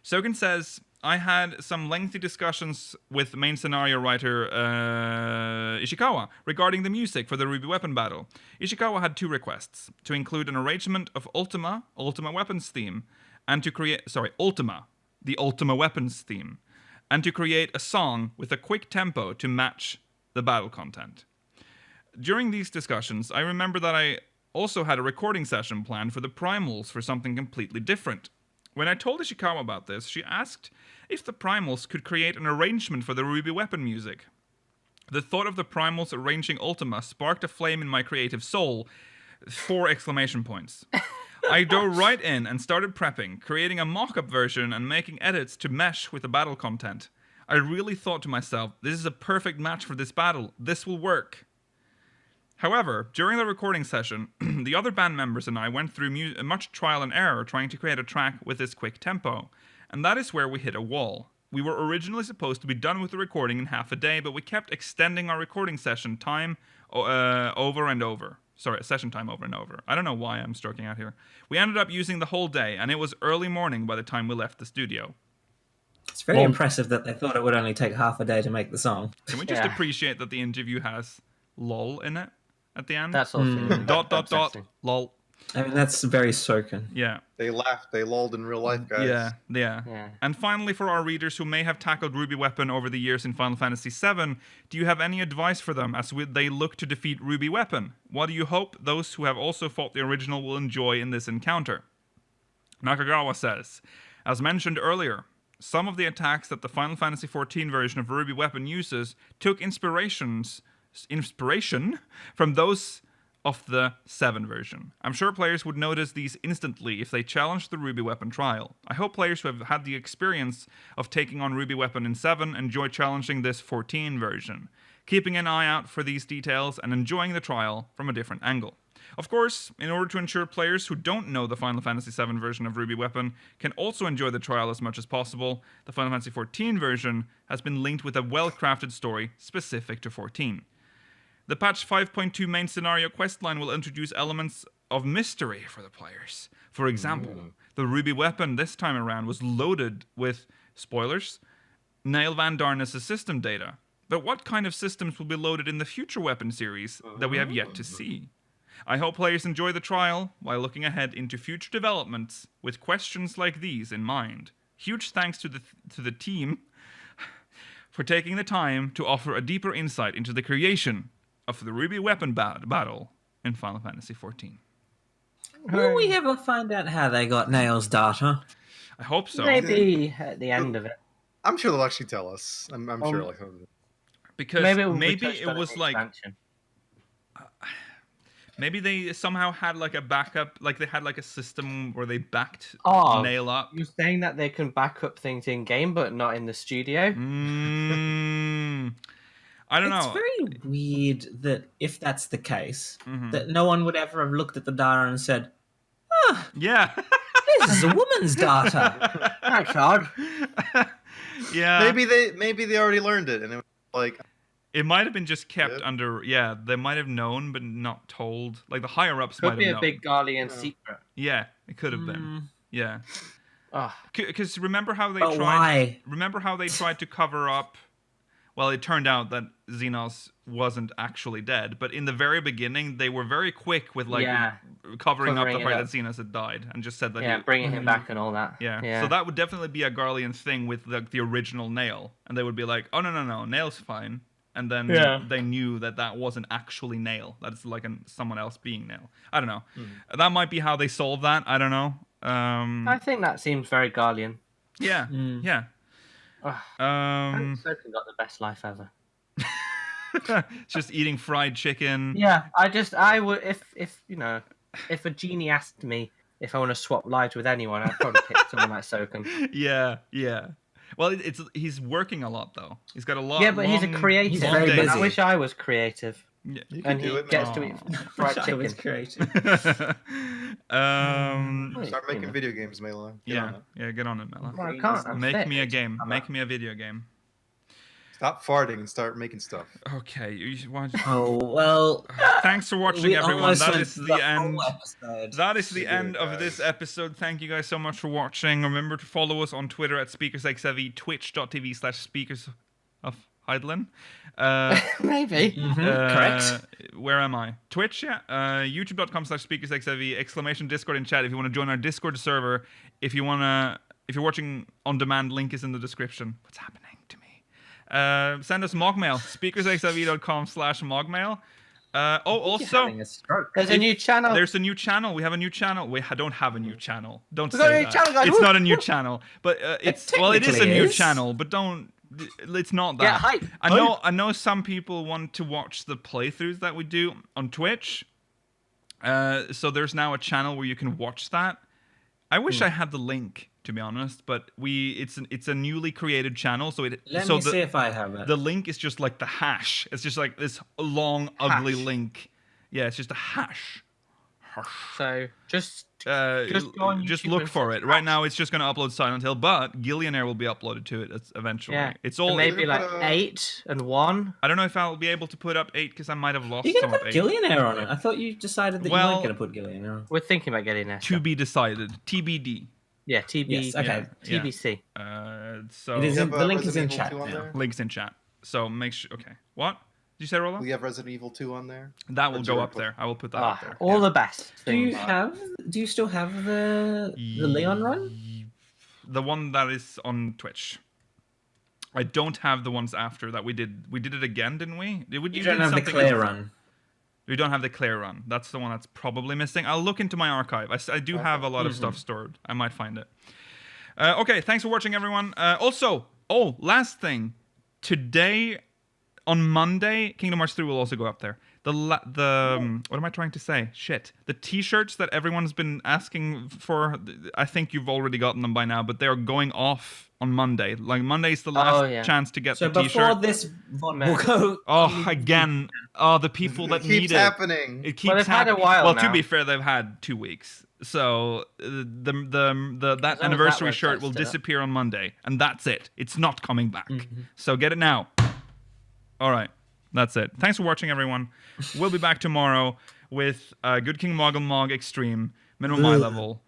Soken says, I had some lengthy discussions with main scenario writer Ishikawa regarding the music for the Ruby Weapon battle. Ishikawa had 2 requests: to include an arrangement of Ultima Weapons theme, and to create, Ultima, the Ultima Weapons theme, and to create a song with a quick tempo to match the battle content. During these discussions, I remember that I also had a recording session planned for the Primals for something completely different. When I told Ishikawa about this, she asked if the Primals could create an arrangement for the Ruby Weapon music. The thought of the Primals arranging Ultima sparked a flame in my creative soul. 4 exclamation points. I dove right in and started prepping, creating a mock-up version and making edits to mesh with the battle content. I really thought to myself, this is a perfect match for this battle. This will work. However, during the recording session, the other band members and I went through much trial and error trying to create a track with this quick tempo, and that is where we hit a wall. We were originally supposed to be done with the recording in half a day, but we kept extending our recording session time over and over. Session time over and over. I don't know why I'm stroking out here. We ended up using the whole day, and it was early morning by the time we left the studio. It's very impressive that they thought it would only take half a day to make the song. Can we just appreciate that the interview has lol in it at the end? That's also dot lol. I mean, that's very Soken. Yeah. They laughed. They lulled in real life, guys. Yeah. And finally, for our readers who may have tackled Ruby Weapon over the years in Final Fantasy VII, do you have any advice for them as they look to defeat Ruby Weapon? What do you hope those who have also fought the original will enjoy in this encounter? Nakagawa says, as mentioned earlier, some of the attacks that the Final Fantasy XIV version of Ruby Weapon uses took inspiration from those of the 7 version. I'm sure players would notice these instantly if they challenged the Ruby Weapon trial. I hope players who have had the experience of taking on Ruby Weapon in 7 enjoy challenging this 14 version, keeping an eye out for these details and enjoying the trial from a different angle. Of course, in order to ensure players who don't know the Final Fantasy VII version of Ruby Weapon can also enjoy the trial as much as possible, the Final Fantasy XIV version has been linked with a well-crafted story specific to 14. The patch 5.2 main scenario questline will introduce elements of mystery for the players. For example, the Ruby Weapon this time around was loaded with, spoilers, Nail Van Darnus' system data. But what kind of systems will be loaded in the future weapon series that we have yet to see? I hope players enjoy the trial while looking ahead into future developments with questions like these in mind. Huge thanks to the team for taking the time to offer a deeper insight into the creation of the Ruby Weapon battle in Final Fantasy XIV. Will we ever find out how they got Nail's data? I hope so. Maybe at the end of it. I'm sure they'll actually tell us. I'm sure. Like, because maybe it was like expansion. maybe they somehow had like a backup, like they had like a system where they backed Nail up. You're saying that they can back up things in game, but not in the studio? I don't know. It's very weird that if that's the case, that no one would ever have looked at the data and said, yeah, this is a woman's data. That's odd. Yeah. Maybe they already learned it, and it was like it might have been just kept under. Yeah, they might have known but not told. Like the higher ups might Could be have a known. big Garlean secret. Yeah, it could have been. Yeah. Oh. Because remember how they tried? Why? Remember how they tried to cover up? Well, it turned out that Xenos wasn't actually dead, but in the very beginning, they were very quick with covering up the fact that Xenos had died and just said that bringing him back and all that. Yeah. So that would definitely be a Garlean thing with the original Nail, and they would be like, "Oh no, Nail's fine," and then they knew that wasn't actually Nail. That's like someone else being Nail. I don't know. That might be how they solved that. I don't know. I think that seems very Garlean. Yeah. Yeah. Soken got the best life ever. Just eating fried chicken. Yeah, I would if you know, if a genie asked me if I want to swap lives with anyone, I'd probably pick someone like Soken. Yeah. Well, he's working a lot though. He's got a lot. Yeah, but he's a creative. he's very days. I busy. wish I was creative. Yeah. You can And do he it, gets man. to eat fried I was chicken. creative. Start making video games, Mela. Get on Yeah, it. get on it, Mela. Well, I can't. I'm Make fit. me a game. Make me a video game. Stop farting and start making stuff. Okay. Oh well. Thanks for watching, We everyone. almost That went is through the whole end. episode. That is the We end did, of this guys. episode. Thank you guys so much for watching. Remember to follow us on Twitter at SpeakersXIV, twitch.tv/Speakers of Heidlin. Maybe. Correct. Where am I? Twitch, yeah. YouTube.com/SpeakersXIV, ! Discord in chat if you want to join our Discord server. If you're watching on demand, link is in the description. What's happening to me? Send us MogMail, speakersxiv.com/MogMail. Also, Having a stroke. There's a new channel. there's a new channel. We have a new channel. We don't have a new channel. Don't We've got say a new that. channel, guys. It's Woo! not a new channel, but it is a technically new is. channel. But don't. It's not that. Yeah, hype. I know some people want to watch the playthroughs that we do on Twitch. So there's now a channel where you can watch that. I wish I had the link, to be honest, but it's a newly created channel. So Let me see if I have it. the link is just like the hash. It's just like this long, ugly Hash. link. Yeah, it's just a hash. So just go on Just YouTube look and for search it. Right now, it's just going to upload Silent Hill, but Gillionaire will be uploaded to it eventually. Yeah. It's So all. maybe like Uh, 8 and 1. I don't know if I'll be able to put up 8 because I might have lost You're some gonna of put 8. Gillionaire on it. I thought you decided that you Well- weren't gonna put Gillionaire on. We're thinking about getting there. To be decided. TBD. Yeah, TB. Yes, okay. Yeah. TBC. So It is You in- have, the link is Resident in Evil chat 2 on now. there? links in chat. So make sure. Okay. What did you say, Roland? We have Resident Evil 2 on there. That will Or do go you up put- there. I will put that up Ah, there. all the best Do you things. do you still have the Leon run? The one that is on Twitch. I don't have the ones after that we did. We did it again, didn't we? You did don't have the something Claire with- run. We don't have the Claire run. That's the one that's probably missing. I'll look into my archive. I do have a lot of stuff stored. I might find it. Okay, thanks for watching, everyone. Last thing. Today, on Monday, Kingdom Hearts 3 will also go up there. What am I trying to say? Shit. The T-shirts that everyone's been asking for, I think you've already gotten them by now, but they're going off on Monday. Like, Monday's the last chance to get So the before T-shirt. this VOD will go. Oh, again. Oh, the people that It need keeps it. happening. It keeps Well, they've had a happening. while Well, to now. be fair, they've had 2 weeks. So that that anniversary website's shirt will still up. disappear on Monday, and that's it. It's not coming back. So get it now. All right, that's it. Thanks for watching, everyone. We'll be back tomorrow with Good King Moggle Mog Extreme Minimum Eye Level.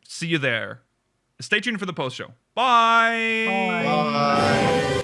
See you there. Stay tuned for the post show. Bye. Bye. Bye.